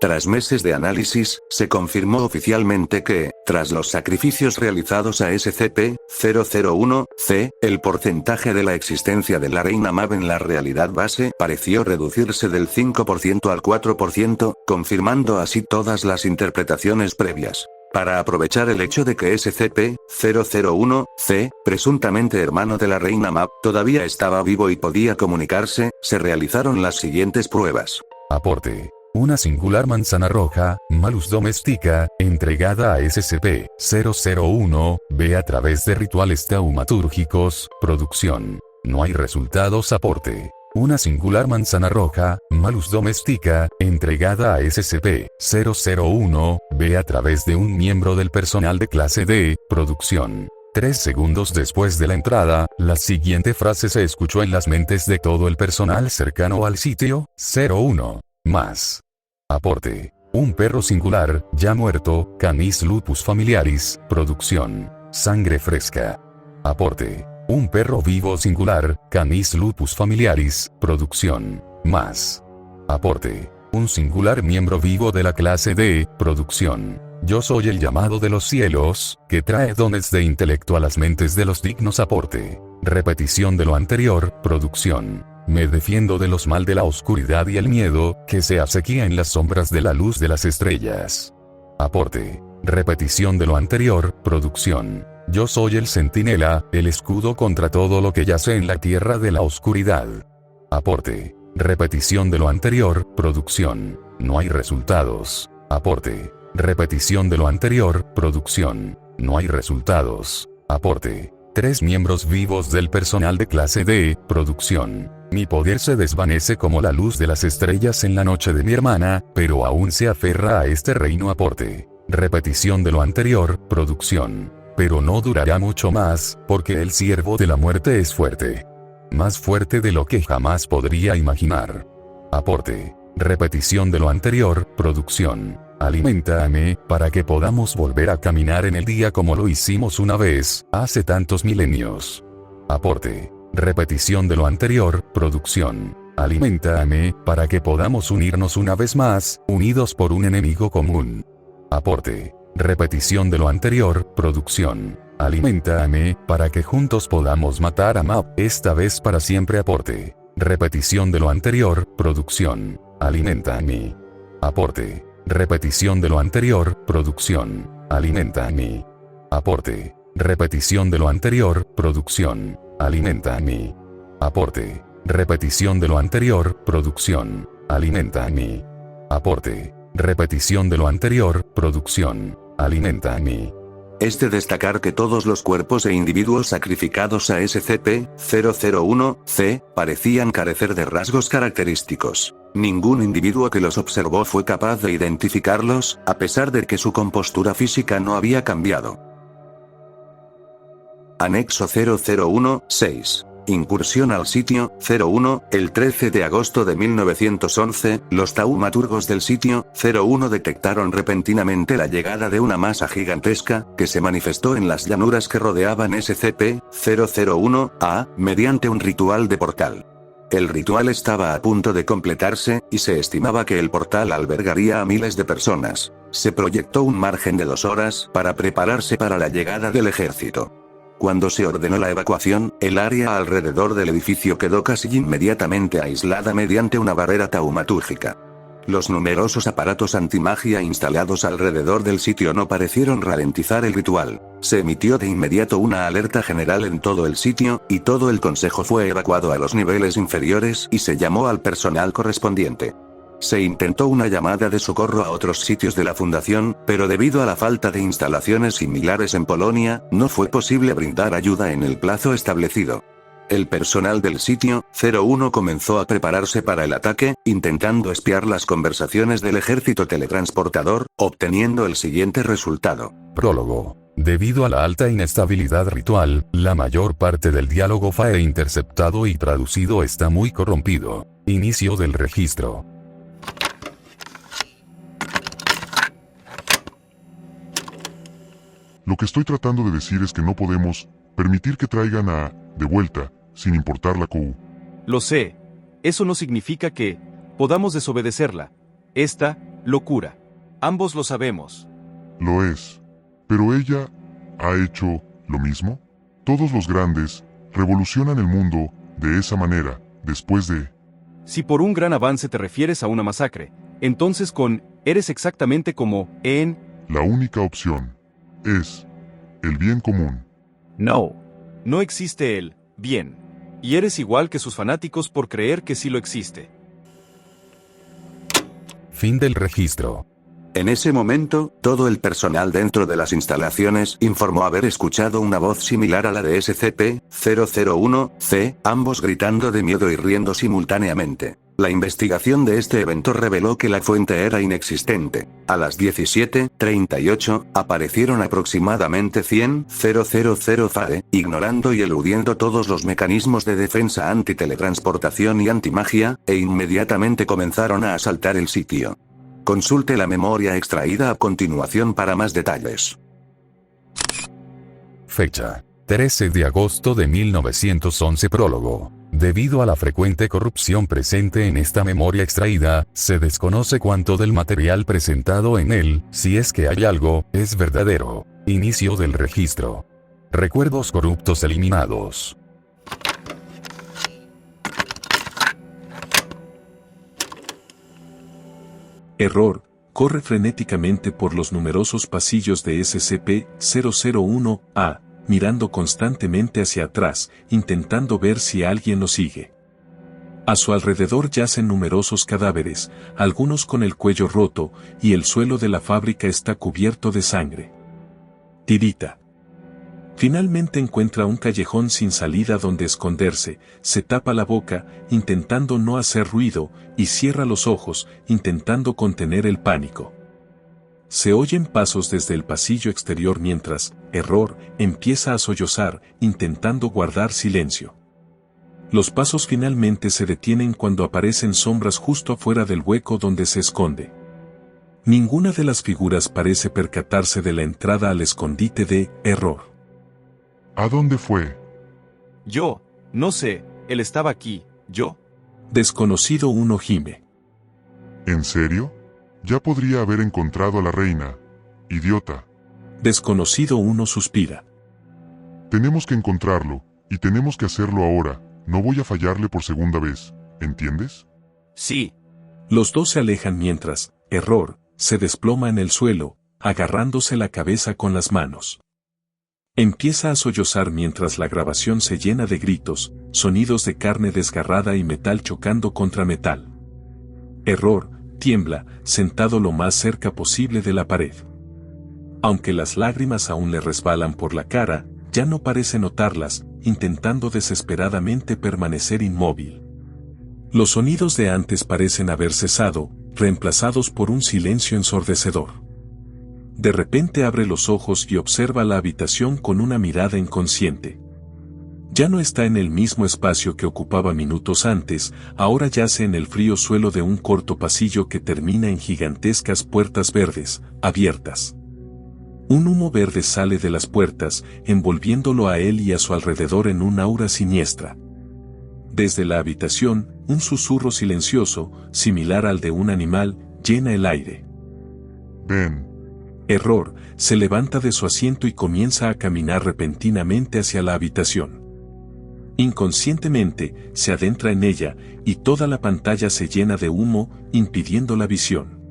Tras meses de análisis, se confirmó oficialmente que, tras los sacrificios realizados a SCP-001-C, el porcentaje de la existencia de la reina Mab en la realidad base pareció reducirse del 5% al 4%, confirmando así todas las interpretaciones previas. Para aprovechar el hecho de que SCP-001-C, presuntamente hermano de la reina Mab, todavía estaba vivo y podía comunicarse, se realizaron las siguientes pruebas. Aporte. Una singular manzana roja, Malus domestica, entregada a SCP-001-B a través de rituales taumatúrgicos, producción. No hay resultados. Aporte. Una singular manzana roja, Malus domestica, entregada a SCP-001-B a través de un miembro del personal de clase D, producción. 3 segundos después de la entrada, la siguiente frase se escuchó en las mentes de todo el personal cercano al sitio 01. Más. Aporte. Un perro singular, ya muerto, Canis lupus familiaris, producción. Sangre fresca. Aporte. Un perro vivo singular, Canis lupus familiaris, producción. Más. Aporte. Un singular miembro vivo de la clase D, producción. Yo soy el llamado de los cielos, que trae dones de intelecto a las mentes de los dignos. Aporte. Repetición de lo anterior, producción. Me defiendo de los mal de la oscuridad y el miedo, que se asequía en las sombras de la luz de las estrellas. Aporte. Repetición de lo anterior, producción. Yo soy el centinela, el escudo contra todo lo que yace en la tierra de la oscuridad. Aporte. Repetición de lo anterior, producción. No hay resultados. Aporte. Repetición de lo anterior, producción. No hay resultados. Aporte. 3 miembros vivos del personal de clase D, producción. Mi poder se desvanece como la luz de las estrellas en la noche de mi hermana, pero aún se aferra a este reino. Aporte. Repetición de lo anterior, producción. Pero no durará mucho más, porque el siervo de la muerte es fuerte. Más fuerte de lo que jamás podría imaginar. Aporte. Repetición de lo anterior, producción. Aliméntame, para que podamos volver a caminar en el día como lo hicimos una vez, hace tantos milenios. Aporte. Repetición de lo anterior, producción. Aliméntame, para que podamos unirnos una vez más, unidos por un enemigo común. Aporte. Repetición de lo anterior, producción. Aliméntame, para que juntos podamos matar a Mab, esta vez para siempre. Aporte. Repetición de lo anterior, producción. Aliméntame. Aporte. Repetición de lo anterior, producción. Aliméntame. Aporte. Repetición de lo anterior, producción. Aliméntame. Aporte. Repetición de lo anterior, producción. Aliméntame. Aporte. Repetición de lo anterior, producción. Aliméntame. Es de destacar que todos los cuerpos e individuos sacrificados a SCP-001-C parecían carecer de rasgos característicos. Ningún individuo que los observó fue capaz de identificarlos, a pesar de que su compostura física no había cambiado. Anexo 001-6. Incursión al sitio 01, el 13 de agosto de 1911, los taumaturgos del sitio 01 detectaron repentinamente la llegada de una masa gigantesca, que se manifestó en las llanuras que rodeaban SCP-001-A, mediante un ritual de portal. El ritual estaba a punto de completarse, y se estimaba que el portal albergaría a miles de personas. Se proyectó un margen de 2 horas para prepararse para la llegada del ejército. Cuando se ordenó la evacuación, el área alrededor del edificio quedó casi inmediatamente aislada mediante una barrera taumatúrgica. Los numerosos aparatos antimagia instalados alrededor del sitio no parecieron ralentizar el ritual. Se emitió de inmediato una alerta general en todo el sitio, y todo el consejo fue evacuado a los niveles inferiores y se llamó al personal correspondiente. Se intentó una llamada de socorro a otros sitios de la Fundación, pero debido a la falta de instalaciones similares en Polonia, no fue posible brindar ayuda en el plazo establecido. El personal del sitio 01 comenzó a prepararse para el ataque, intentando espiar las conversaciones del ejército teletransportador, obteniendo el siguiente resultado. Prólogo. Debido a la alta inestabilidad ritual, la mayor parte del diálogo fue interceptado y traducido está muy corrompido. Inicio del registro. Lo que estoy tratando de decir es que no podemos permitir que traigan de vuelta, sin importar la QU. Lo sé. Eso no significa que podamos desobedecerla. Esta locura. Ambos lo sabemos. Lo es. Pero ella ha hecho lo mismo. Todos los grandes revolucionan el mundo de esa manera, después de... Si por un gran avance te refieres a una masacre, entonces eres exactamente como en... La única opción es el bien común. No. No existe el bien. Y eres igual que sus fanáticos por creer que sí lo existe. Fin del registro. En ese momento, todo el personal dentro de las instalaciones informó haber escuchado una voz similar a la de SCP-001-C, ambos gritando de miedo y riendo simultáneamente. La investigación de este evento reveló que la fuente era inexistente. A las 17:38, aparecieron aproximadamente 100 000 FAE, ignorando y eludiendo todos los mecanismos de defensa anti-teletransportación y antimagia, e inmediatamente comenzaron a asaltar el sitio. Consulte la memoria extraída a continuación para más detalles. Fecha: 13 de agosto de 1911. Prólogo. Debido a la frecuente corrupción presente en esta memoria extraída, se desconoce cuánto del material presentado en él, si es que hay algo, es verdadero. Inicio del registro. Recuerdos corruptos eliminados. Error, corre frenéticamente por los numerosos pasillos de SCP-001-A, mirando constantemente hacia atrás, intentando ver si alguien lo sigue. A su alrededor yacen numerosos cadáveres, algunos con el cuello roto, y el suelo de la fábrica está cubierto de sangre. Tirita. Finalmente encuentra un callejón sin salida donde esconderse, se tapa la boca, intentando no hacer ruido, y cierra los ojos, intentando contener el pánico. Se oyen pasos desde el pasillo exterior mientras, Error, empieza a sollozar, intentando guardar silencio. Los pasos finalmente se detienen cuando aparecen sombras justo afuera del hueco donde se esconde. Ninguna de las figuras parece percatarse de la entrada al escondite de Error. ¿A dónde fue? Yo, no sé, él estaba aquí, yo. Desconocido uno gime. ¿En serio? Ya podría haber encontrado a la reina. Idiota. Desconocido uno suspira. Tenemos que encontrarlo, y tenemos que hacerlo ahora. No voy a fallarle por segunda vez, ¿entiendes? Sí. Los dos se alejan mientras, Error, se desploma en el suelo, agarrándose la cabeza con las manos. Empieza a sollozar mientras la grabación se llena de gritos, sonidos de carne desgarrada y metal chocando contra metal. Error, tiembla, sentado lo más cerca posible de la pared. Aunque las lágrimas aún le resbalan por la cara, ya no parece notarlas, intentando desesperadamente permanecer inmóvil. Los sonidos de antes parecen haber cesado, reemplazados por un silencio ensordecedor. De repente abre los ojos y observa la habitación con una mirada inconsciente. Ya no está en el mismo espacio que ocupaba minutos antes, ahora yace en el frío suelo de un corto pasillo que termina en gigantescas puertas verdes, abiertas. Un humo verde sale de las puertas, envolviéndolo a él y a su alrededor en un aura siniestra. Desde la habitación, un susurro silencioso, similar al de un animal, llena el aire. Ven. Error, se levanta de su asiento y comienza a caminar repentinamente hacia la habitación. Inconscientemente, se adentra en ella, y toda la pantalla se llena de humo, impidiendo la visión.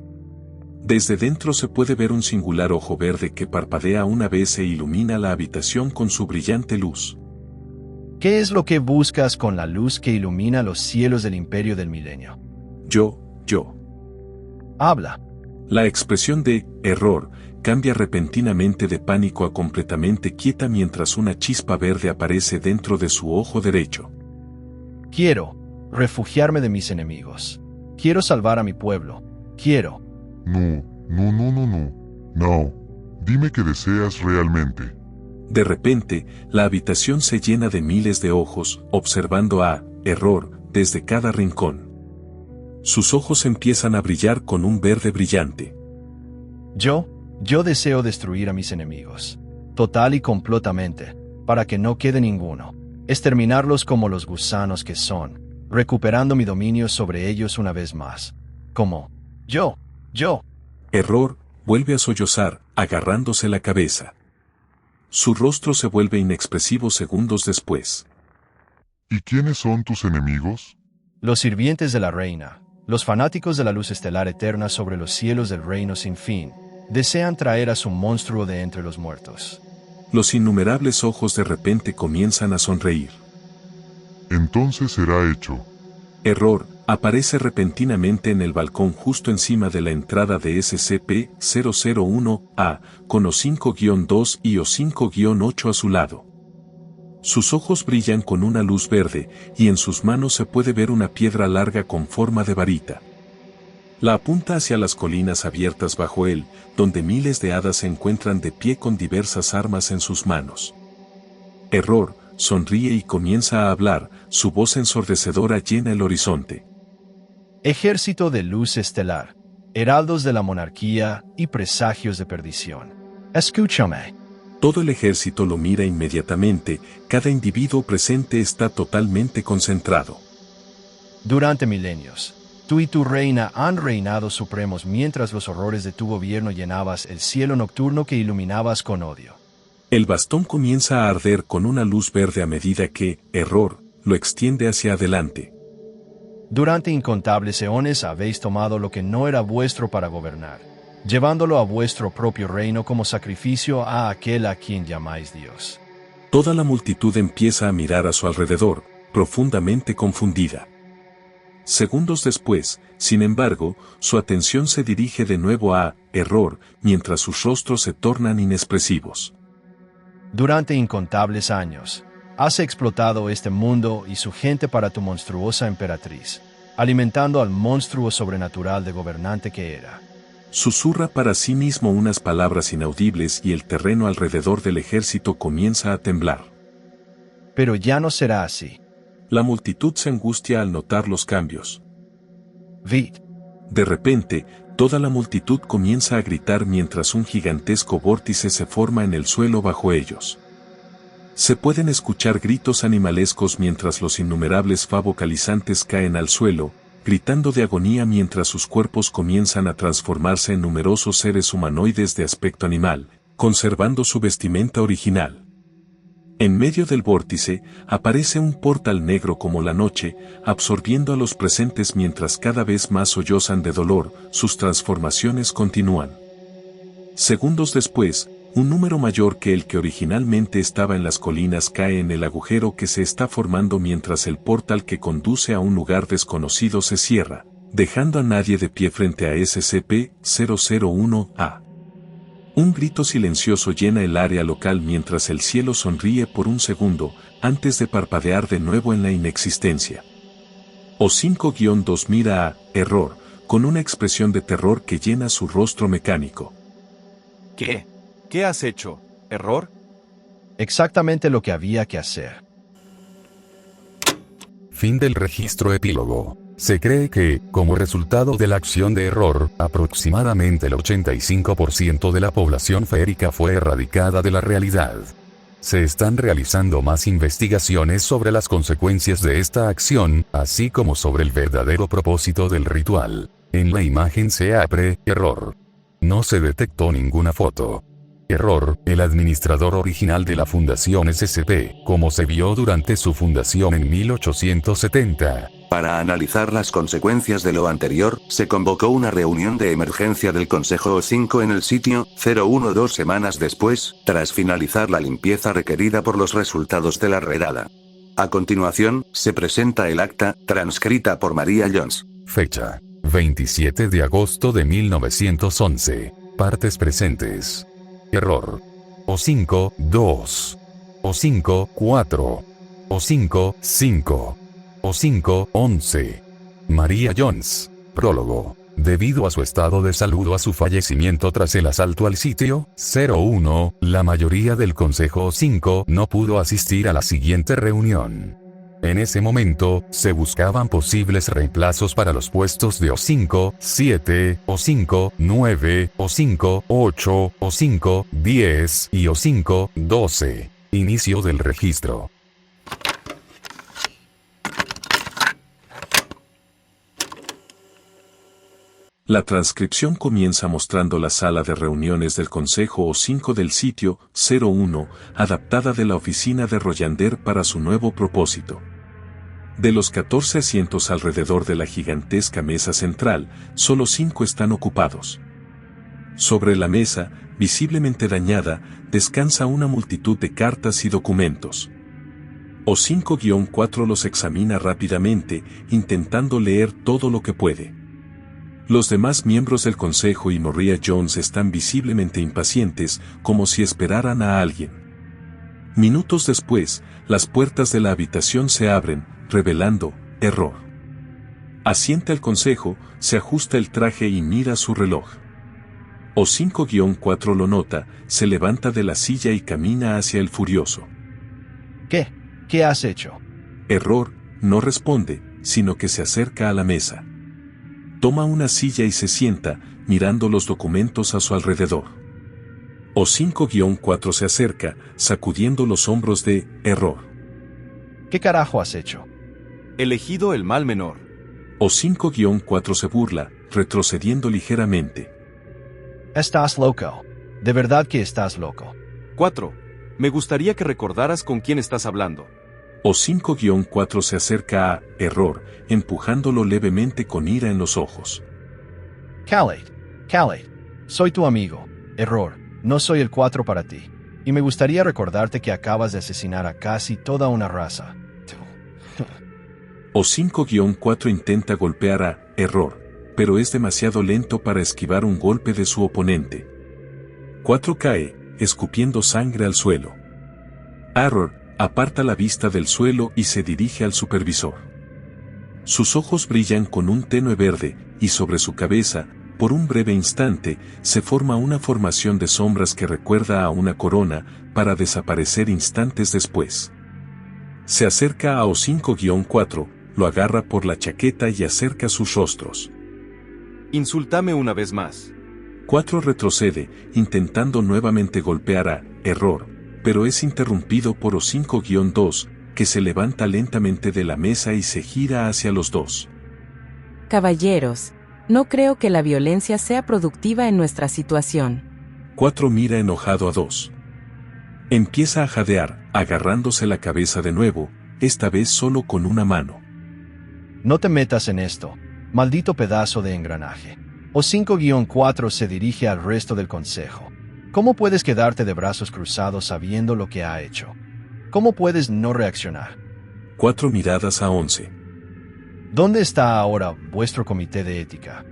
Desde dentro se puede ver un singular ojo verde que parpadea una vez e ilumina la habitación con su brillante luz. ¿Qué es lo que buscas con la luz que ilumina los cielos del Imperio del Milenio? Yo. Habla. La expresión de Error cambia repentinamente de pánico a completamente quieta mientras una chispa verde aparece dentro de su ojo derecho. Quiero refugiarme de mis enemigos. Quiero salvar a mi pueblo. Quiero. No. Dime qué deseas realmente. De repente, la habitación se llena de miles de ojos, observando a Error desde cada rincón. Sus ojos empiezan a brillar con un verde brillante. Yo deseo destruir a mis enemigos, total y completamente, para que no quede ninguno. Exterminarlos como los gusanos que son, recuperando mi dominio sobre ellos una vez más. Como yo. Error vuelve a sollozar, agarrándose la cabeza. Su rostro se vuelve inexpresivo segundos después. ¿Y quiénes son tus enemigos? Los sirvientes de la reina, los fanáticos de la luz estelar eterna sobre los cielos del reino sin fin, desean traer a su monstruo de entre los muertos. Los innumerables ojos de repente comienzan a sonreír. Entonces será hecho. Error aparece repentinamente en el balcón justo encima de la entrada de SCP-001-A, con O5-2 y O5-8 a su lado. Sus ojos brillan con una luz verde, y en sus manos se puede ver una piedra larga con forma de varita. La apunta hacia las colinas abiertas bajo él, donde miles de hadas se encuentran de pie con diversas armas en sus manos. Error sonríe y comienza a hablar, su voz ensordecedora llena el horizonte. Ejército de luz estelar, heraldos de la monarquía y presagios de perdición. Escúchame. Todo el ejército lo mira inmediatamente, cada individuo presente está totalmente concentrado. Durante milenios, tú y tu reina han reinado supremos mientras los horrores de tu gobierno llenabas el cielo nocturno que iluminabas con odio. El bastón comienza a arder con una luz verde a medida que, Error, lo extiende hacia adelante. Durante incontables eones habéis tomado lo que no era vuestro para gobernar, llevándolo a vuestro propio reino como sacrificio a aquel a quien llamáis Dios. Toda la multitud empieza a mirar a su alrededor, profundamente confundida. Segundos después, sin embargo, su atención se dirige de nuevo a Error, mientras sus rostros se tornan inexpresivos. Durante incontables años, has explotado este mundo y su gente para tu monstruosa emperatriz, alimentando al monstruo sobrenatural de gobernante que era. Susurra para sí mismo unas palabras inaudibles y el terreno alrededor del ejército comienza a temblar. Pero ya no será así. La multitud se angustia al notar los cambios. Vid. De repente, toda la multitud comienza a gritar mientras un gigantesco vórtice se forma en el suelo bajo ellos. Se pueden escuchar gritos animalescos mientras los innumerables favocalizantes caen al suelo, gritando de agonía mientras sus cuerpos comienzan a transformarse en numerosos seres humanoides de aspecto animal, conservando su vestimenta original. En medio del vórtice, aparece un portal negro como la noche, absorbiendo a los presentes mientras cada vez más sollozan de dolor, sus transformaciones continúan. Segundos después, un número mayor que el que originalmente estaba en las colinas cae en el agujero que se está formando mientras el portal que conduce a un lugar desconocido se cierra, dejando a nadie de pie frente a SCP-001-A. Un grito silencioso llena el área local mientras el cielo sonríe por un segundo, antes de parpadear de nuevo en la inexistencia. O5-2 mira a Error, con una expresión de terror que llena su rostro mecánico. ¿Qué? ¿Qué has hecho, Error? Exactamente lo que había que hacer. Fin del registro epílogo. Se cree que, como resultado de la acción de Error, aproximadamente el 85% de la población férica fue erradicada de la realidad. Se están realizando más investigaciones sobre las consecuencias de esta acción, así como sobre el verdadero propósito del ritual. En la imagen se abre Error. No se detectó ninguna foto. Error, el administrador original de la Fundación SCP, como se vio durante su fundación en 1870. Para analizar las consecuencias de lo anterior, se convocó una reunión de emergencia del Consejo O5 en el sitio 01 2 semanas después, tras finalizar la limpieza requerida por los resultados de la redada. A continuación, se presenta el acta, transcrita por Maria Jones. Fecha: 27 de agosto de 1911. Partes presentes. Error. O5-2. O5-4. O5-5. O5-11. Maria Jones. Prólogo. Debido a su estado de salud o a su fallecimiento tras el asalto al sitio 01, la mayoría del Consejo O5 no pudo asistir a la siguiente reunión. En ese momento, se buscaban posibles reemplazos para los puestos de O5, 7, O5, 9, O5, 8, O5, 10 y O5, 12. Inicio del registro. La transcripción comienza mostrando la sala de reuniones del Consejo O5 del sitio 01, adaptada de la oficina de Royander para su nuevo propósito. De los 14 asientos alrededor de la gigantesca mesa central, solo 5 están ocupados. Sobre la mesa, visiblemente dañada, descansa una multitud de cartas y documentos. O5-4 los examina rápidamente, intentando leer todo lo que puede. Los demás miembros del consejo y Maria Jones están visiblemente impacientes, como si esperaran a alguien. Minutos después, las puertas de la habitación se abren, revelando error. Asiente al consejo, se ajusta el traje y mira su reloj. O5-4 lo nota, se levanta de la silla y camina hacia el furioso. ¿Qué? ¿Qué has hecho? Error, no responde, sino que se acerca a la mesa. Toma una silla y se sienta, mirando los documentos a su alrededor. O5-4 se acerca, sacudiendo los hombros de error. ¿Qué carajo has hecho? Elegido el mal menor. O5-4 se burla, retrocediendo ligeramente. Estás loco. De verdad que estás loco. 4. Me gustaría que recordaras con quién estás hablando. O5-4 se acerca a error, empujándolo levemente con ira en los ojos. Khaled, soy tu amigo. Error, no soy el 4 para ti. Y me gustaría recordarte que acabas de asesinar a casi toda una raza. O5-4 intenta golpear a error, pero es demasiado lento para esquivar un golpe de su oponente. 4 cae, escupiendo sangre al suelo. Error aparta la vista del suelo y se dirige al supervisor. Sus ojos brillan con un tenue verde, y sobre su cabeza, por un breve instante, se forma una formación de sombras que recuerda a una corona, para desaparecer instantes después. Se acerca a O5-4, lo agarra por la chaqueta y acerca sus rostros. Insúltame una vez más. 4 retrocede, intentando nuevamente golpear a error, pero es interrumpido por O5-2, que se levanta lentamente de la mesa y se gira hacia los dos. Caballeros, no creo que la violencia sea productiva en nuestra situación. 4 mira enojado a 2. Empieza a jadear, agarrándose la cabeza de nuevo, esta vez solo con una mano. No te metas en esto, maldito pedazo de engranaje. O5-4 se dirige al resto del consejo. ¿Cómo puedes quedarte de brazos cruzados sabiendo lo que ha hecho? ¿Cómo puedes no reaccionar? 4 miradas a 11. ¿Dónde está ahora vuestro comité de ética?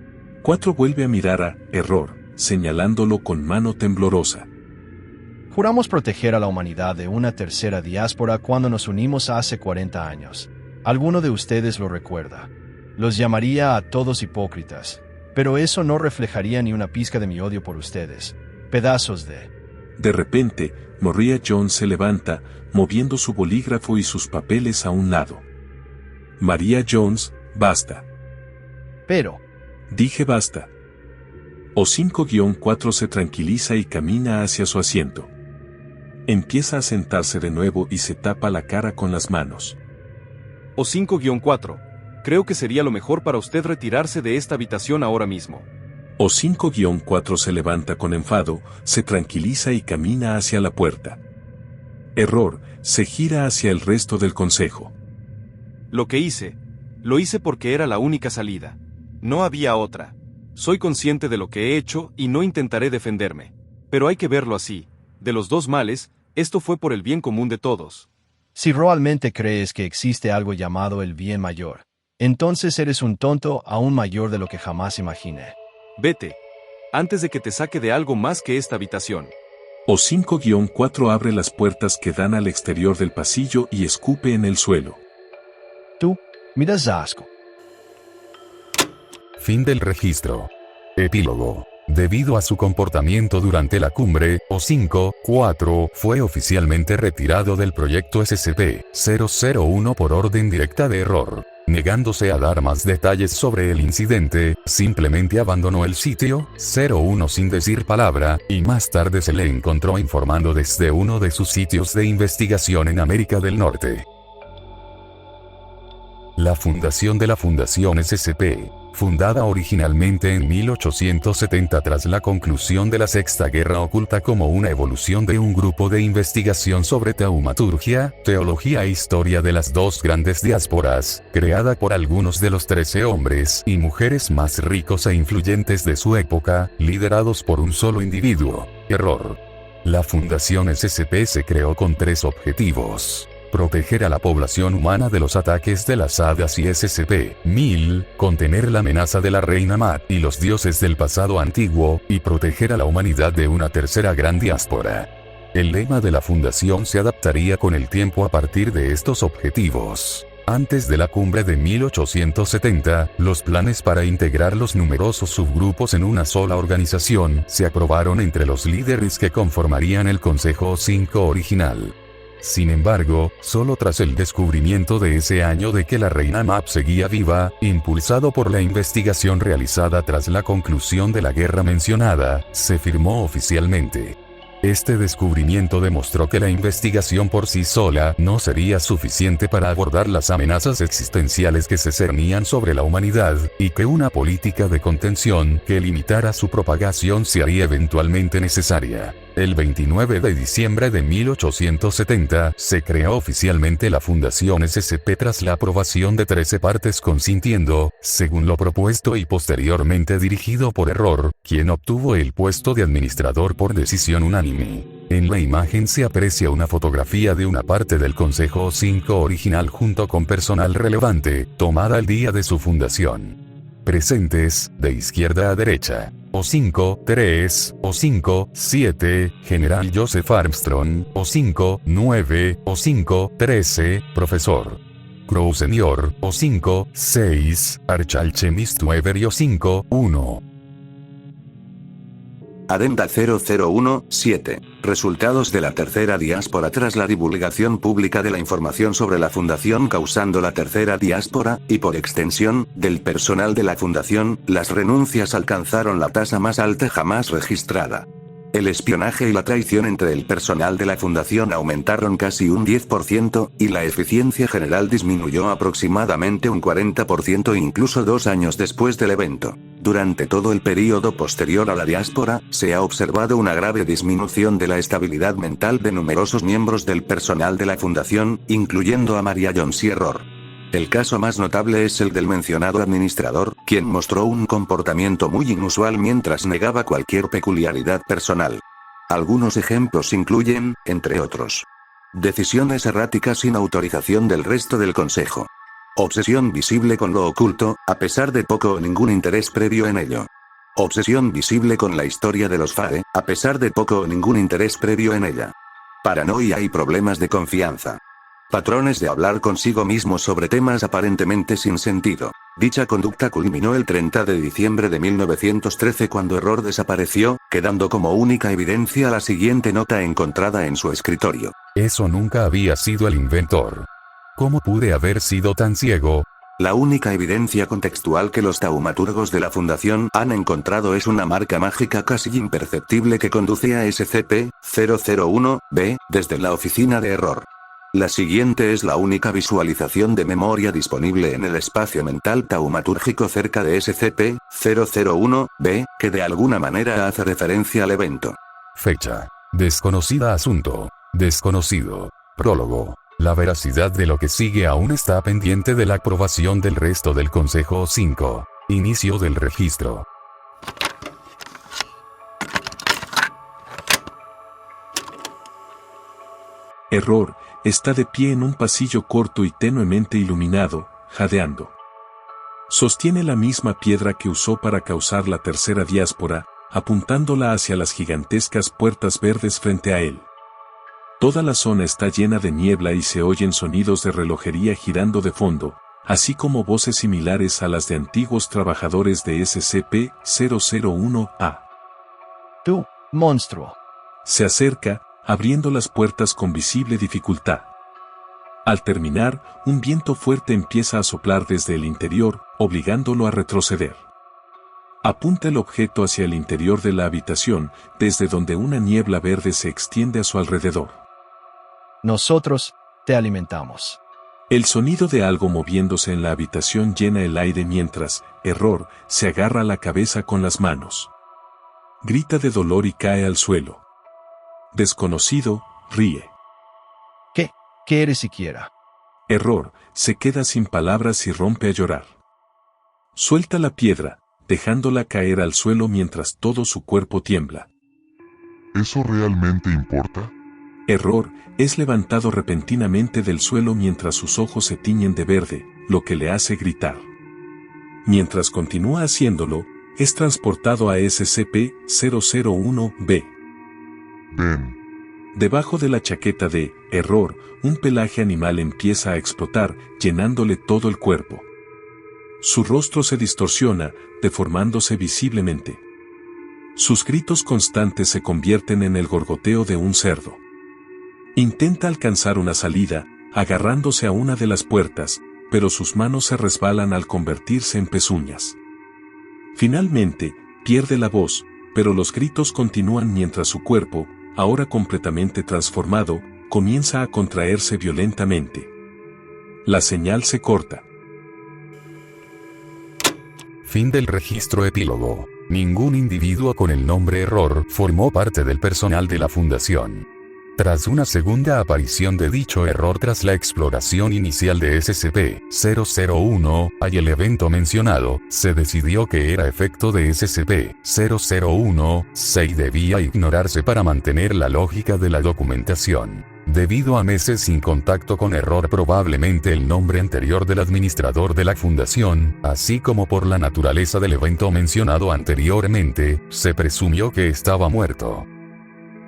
4 vuelve a mirar a error, señalándolo con mano temblorosa. Juramos proteger a la humanidad de una tercera diáspora cuando nos unimos hace 40 años. Alguno de ustedes lo recuerda. Los llamaría a todos hipócritas, pero eso no reflejaría ni una pizca de mi odio por ustedes. Pedazos de... De repente, Maria Jones se levanta, moviendo su bolígrafo y sus papeles a un lado. Maria Jones, basta. Pero... Dije basta. O5-4 se tranquiliza y camina hacia su asiento. Empieza a sentarse de nuevo y se tapa la cara con las manos. O5-4, creo que sería lo mejor para usted retirarse de esta habitación ahora mismo. O5-4 se levanta con enfado, se tranquiliza y camina hacia la puerta. Error, se gira hacia el resto del consejo. Lo que hice, lo hice porque era la única salida. No había otra. Soy consciente de lo que he hecho y no intentaré defenderme. Pero hay que verlo así. De los dos males, esto fue por el bien común de todos. Si realmente crees que existe algo llamado el bien mayor, entonces eres un tonto aún mayor de lo que jamás imaginé. Vete, antes de que te saque de algo más que esta habitación. O5-4 abre las puertas que dan al exterior del pasillo y escupe en el suelo. Tú, me das asco. Fin del registro. Epílogo. Debido a su comportamiento durante la cumbre, O5-4 fue oficialmente retirado del proyecto SCP-001 por orden directa de error. Negándose a dar más detalles sobre el incidente, simplemente abandonó el sitio 01 sin decir palabra, y más tarde se le encontró informando desde uno de sus sitios de investigación en América del Norte. La fundación de la Fundación SCP. Fundada originalmente en 1870 tras la conclusión de la Sexta Guerra Oculta como una evolución de un grupo de investigación sobre taumaturgia, teología e historia de las dos grandes diásporas, creada por algunos de los 13 hombres y mujeres más ricos e influyentes de su época, liderados por un solo individuo. Error. La Fundación SCP se creó con 3 objetivos. Proteger a la población humana de los ataques de las hadas y SCP-1000, contener la amenaza de la Reina Mat y los dioses del pasado antiguo, y proteger a la humanidad de una tercera gran diáspora. El lema de la fundación se adaptaría con el tiempo a partir de estos objetivos. Antes de la cumbre de 1870, los planes para integrar los numerosos subgrupos en una sola organización se aprobaron entre los líderes que conformarían el Consejo 5 original. Sin embargo, solo tras el descubrimiento de ese año de que la Reina Map seguía viva, impulsado por la investigación realizada tras la conclusión de la guerra mencionada, se firmó oficialmente. Este descubrimiento demostró que la investigación por sí sola no sería suficiente para abordar las amenazas existenciales que se cernían sobre la humanidad, y que una política de contención que limitara su propagación se haría eventualmente necesaria. El 29 de diciembre de 1870 se creó oficialmente la Fundación SCP tras la aprobación de 13 partes consintiendo, según lo propuesto y posteriormente dirigido por error, quien obtuvo el puesto de administrador por decisión unánime. En la imagen se aprecia una fotografía de una parte del Consejo 5 original junto con personal relevante, tomada el día de su fundación. Presentes, de izquierda a derecha. O5-3, O5-7, General Joseph Armstrong, O5-9, O5-13, Profesor Crow Senior, O5-6, Archalchemist Weber y O5-1. Adenda 001-7. Resultados de la tercera diáspora tras la divulgación pública de la información sobre la fundación causando la tercera diáspora, y por extensión, del personal de la fundación, las renuncias alcanzaron la tasa más alta jamás registrada. El espionaje y la traición entre el personal de la fundación aumentaron casi un 10%, y la eficiencia general disminuyó aproximadamente un 40% incluso 2 años después del evento. Durante todo el período posterior a la diáspora, se ha observado una grave disminución de la estabilidad mental de numerosos miembros del personal de la fundación, incluyendo a Maria Jones y Error. El caso más notable es el del mencionado administrador, quien mostró un comportamiento muy inusual mientras negaba cualquier peculiaridad personal. Algunos ejemplos incluyen, entre otros, decisiones erráticas sin autorización del resto del consejo. Obsesión visible con lo oculto, a pesar de poco o ningún interés previo en ello. Obsesión visible con la historia de los FAE, a pesar de poco o ningún interés previo en ella. Paranoia y problemas de confianza. Patrones de hablar consigo mismo sobre temas aparentemente sin sentido. Dicha conducta culminó el 30 de diciembre de 1913 cuando Error desapareció, quedando como única evidencia la siguiente nota encontrada en su escritorio. Eso nunca había sido el inventor. ¿Cómo pude haber sido tan ciego? La única evidencia contextual que los taumaturgos de la fundación han encontrado es una marca mágica casi imperceptible que conduce a SCP-001-B, desde la oficina de Error. La siguiente es la única visualización de memoria disponible en el espacio mental taumatúrgico cerca de SCP-001-B, que de alguna manera hace referencia al evento. Fecha. Desconocida. Asunto. Desconocido. Prólogo. La veracidad de lo que sigue aún está pendiente de la aprobación del resto del Consejo 5. Inicio del registro. Error. Está de pie en un pasillo corto y tenuemente iluminado, jadeando. Sostiene la misma piedra que usó para causar la tercera diáspora, apuntándola hacia las gigantescas puertas verdes frente a él. Toda la zona está llena de niebla y se oyen sonidos de relojería girando de fondo, así como voces similares a las de antiguos trabajadores de SCP-001-A. Tú, monstruo. Se acerca, abriendo las puertas con visible dificultad. Al terminar, un viento fuerte empieza a soplar desde el interior, obligándolo a retroceder. Apunta el objeto hacia el interior de la habitación, desde donde una niebla verde se extiende a su alrededor. Nosotros te alimentamos. El sonido de algo moviéndose en la habitación llena el aire mientras, Error, se agarra la cabeza con las manos. Grita de dolor y cae al suelo. Desconocido, ríe. ¿Qué eres siquiera? Error, se queda sin palabras y rompe a llorar. Suelta la piedra, dejándola caer al suelo mientras todo su cuerpo tiembla. ¿Eso realmente importa? Error, es levantado repentinamente del suelo mientras sus ojos se tiñen de verde, lo que le hace gritar. Mientras continúa haciéndolo, es transportado a SCP-001-B. Ven. Debajo de la chaqueta de Error, un pelaje animal empieza a explotar, llenándole todo el cuerpo. Su rostro se distorsiona, deformándose visiblemente. Sus gritos constantes se convierten en el gorgoteo de un cerdo. Intenta alcanzar una salida, agarrándose a una de las puertas, pero sus manos se resbalan al convertirse en pezuñas. Finalmente, pierde la voz, pero los gritos continúan mientras su cuerpo, ahora completamente transformado, comienza a contraerse violentamente. La señal se corta. Fin del registro. Epílogo. Ningún individuo con el nombre Error formó parte del personal de la Fundación. Tras una segunda aparición de dicho error tras la exploración inicial de SCP-001 y el evento mencionado, se decidió que era efecto de SCP-001-6 y debía ignorarse para mantener la lógica de la documentación. Debido a meses sin contacto con Error, probablemente el nombre anterior del administrador de la Fundación, así como por la naturaleza del evento mencionado anteriormente, se presumió que estaba muerto.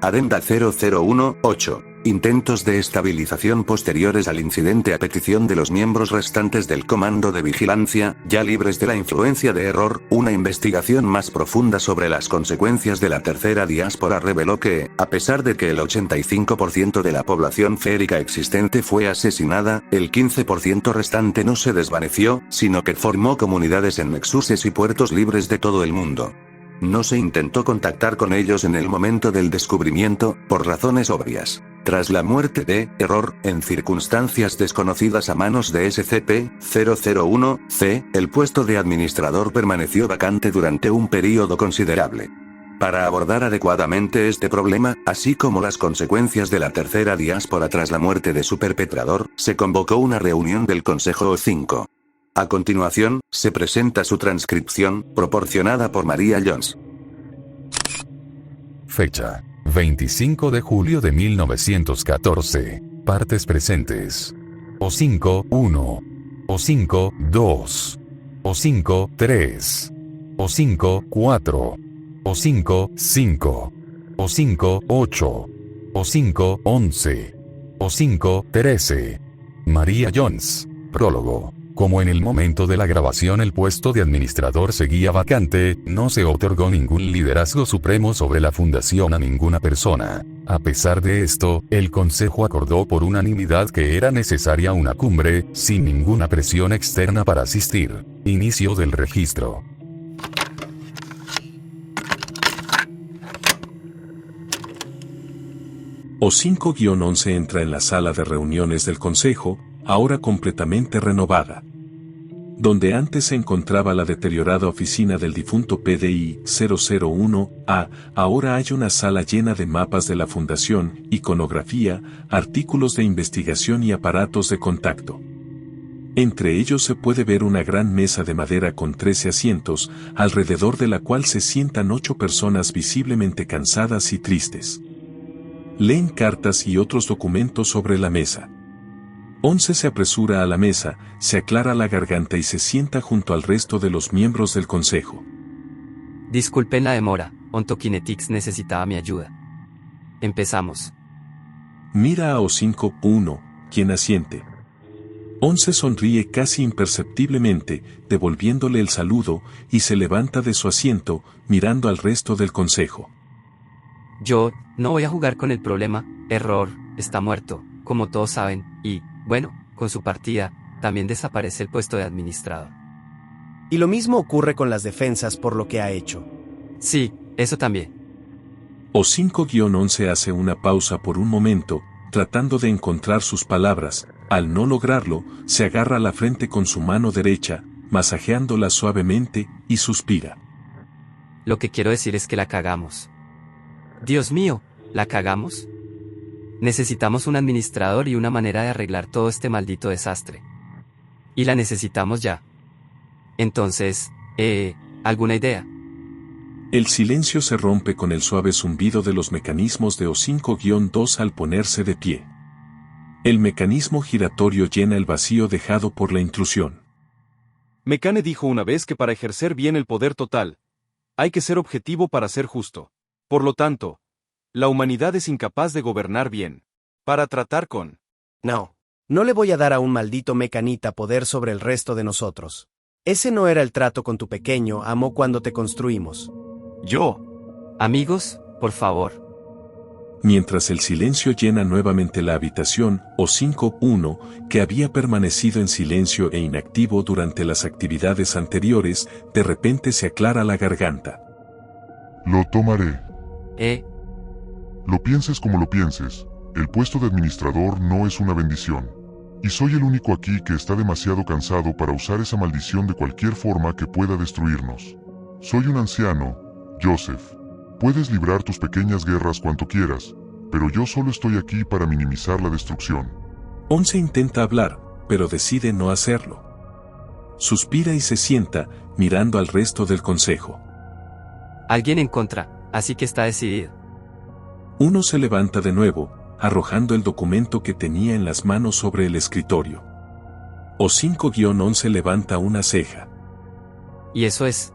Adenda 001-8. Intentos de estabilización posteriores al incidente a petición de los miembros restantes del Comando de Vigilancia, ya libres de la influencia de Error. Una investigación más profunda sobre las consecuencias de la tercera diáspora reveló que, a pesar de que el 85% de la población férica existente fue asesinada, el 15% restante no se desvaneció, sino que formó comunidades en nexuses y puertos libres de todo el mundo. No se intentó contactar con ellos en el momento del descubrimiento, por razones obvias. Tras la muerte de Error, en circunstancias desconocidas a manos de SCP-001-C, el puesto de administrador permaneció vacante durante un período considerable. Para abordar adecuadamente este problema, así como las consecuencias de la tercera diáspora tras la muerte de su perpetrador, se convocó una reunión del Consejo O5. A continuación, se presenta su transcripción, proporcionada por Maria Jones. Fecha: 25 de julio de 1914. Partes presentes: O5-1, O5-2, O5-3, O5-4, O5-5, O5-8, O5-11, O5-13. Maria Jones. Prólogo. Como en el momento de la grabación el puesto de administrador seguía vacante, no se otorgó ningún liderazgo supremo sobre la fundación a ninguna persona. A pesar de esto, el Consejo acordó por unanimidad que era necesaria una cumbre, sin ninguna presión externa para asistir. Inicio del registro. O5-11 entra en la sala de reuniones del Consejo, ahora completamente renovada. Donde antes se encontraba la deteriorada oficina del difunto PDI-001-A, ahora hay una sala llena de mapas de la Fundación, iconografía, artículos de investigación y aparatos de contacto. Entre ellos se puede ver una gran mesa de madera con 13 asientos, alrededor de la cual se sientan 8 personas visiblemente cansadas y tristes. Leen cartas y otros documentos sobre la mesa. 11 se apresura a la mesa, se aclara la garganta y se sienta junto al resto de los miembros del consejo. Disculpen la demora, Ontokinetics necesitaba mi ayuda. Empezamos. Mira a O5-1, quien asiente. 11 sonríe casi imperceptiblemente, devolviéndole el saludo, y se levanta de su asiento, mirando al resto del consejo. Yo no voy a jugar con el problema. Error está muerto, como todos saben, y, bueno, con su partida, también desaparece el puesto de administrador. Y lo mismo ocurre con las defensas por lo que ha hecho. Sí, eso también. O5-11 hace una pausa por un momento, tratando de encontrar sus palabras. Al no lograrlo, se agarra la frente con su mano derecha, masajeándola suavemente, y suspira. Lo que quiero decir es que la cagamos. Dios mío, ¿la cagamos? Necesitamos un administrador y una manera de arreglar todo este maldito desastre. Y la necesitamos ya. Entonces, ¿alguna idea? El silencio se rompe con el suave zumbido de los mecanismos de O5-2 al ponerse de pie. El mecanismo giratorio llena el vacío dejado por la intrusión. Mecane dijo una vez que para ejercer bien el poder total, hay que ser objetivo para ser justo. Por lo tanto, la humanidad es incapaz de gobernar bien. Para tratar con... No le voy a dar a un maldito mecanita poder sobre el resto de nosotros. Ese no era el trato con tu pequeño amo cuando te construimos. Yo. Amigos, por favor. Mientras el silencio llena nuevamente la habitación, O5-1, que había permanecido en silencio e inactivo durante las actividades anteriores, de repente se aclara la garganta. Lo tomaré. Lo pienses como lo pienses, el puesto de administrador no es una bendición. Y soy el único aquí que está demasiado cansado para usar esa maldición de cualquier forma que pueda destruirnos. Soy un anciano, Joseph. Puedes librar tus pequeñas guerras cuanto quieras, pero yo solo estoy aquí para minimizar la destrucción. 11 intenta hablar, pero decide no hacerlo. Suspira y se sienta, mirando al resto del consejo. Alguien en contra, así que está decidido. Uno se levanta de nuevo, arrojando el documento que tenía en las manos sobre el escritorio. O5-11 levanta una ceja. ¿Y eso es?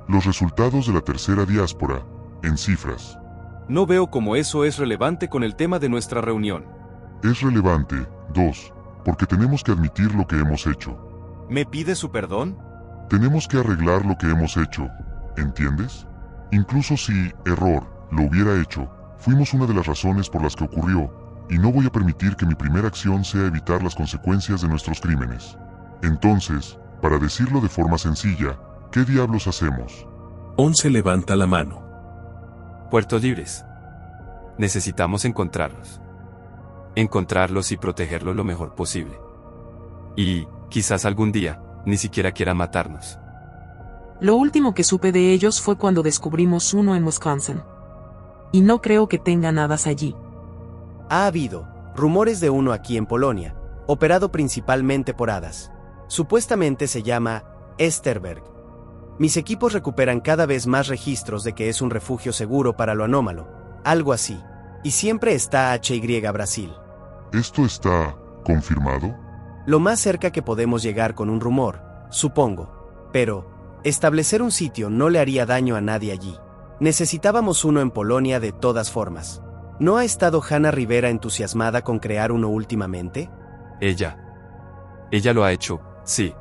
Los resultados de la tercera diáspora, en cifras. No veo cómo eso es relevante con el tema de nuestra reunión. Es relevante, 2, porque tenemos que admitir lo que hemos hecho. ¿Me pide su perdón? Tenemos que arreglar lo que hemos hecho, ¿entiendes? Incluso si, error, lo hubiera hecho, fuimos una de las razones por las que ocurrió, y no voy a permitir que mi primera acción sea evitar las consecuencias de nuestros crímenes. Entonces, para decirlo de forma sencilla, ¿qué diablos hacemos? 11 levanta la mano. Puertos Libres. Necesitamos encontrarlos. Encontrarlos y protegerlos lo mejor posible. Y, quizás algún día, ni siquiera quieran matarnos. Lo último que supe de ellos fue cuando descubrimos uno en Wisconsin. Y no creo que tengan hadas allí. Ha habido rumores de uno aquí en Polonia, operado principalmente por hadas. Supuestamente se llama Esterberg. Mis equipos recuperan cada vez más registros de que es un refugio seguro para lo anómalo, algo así. Y siempre está HY Brasil. ¿Esto está confirmado? Lo más cerca que podemos llegar con un rumor, supongo. Pero, establecer un sitio no le haría daño a nadie allí. Necesitábamos uno en Polonia de todas formas. ¿No ha estado Hanna Rivera entusiasmada con crear uno últimamente? Ella lo ha hecho, sí.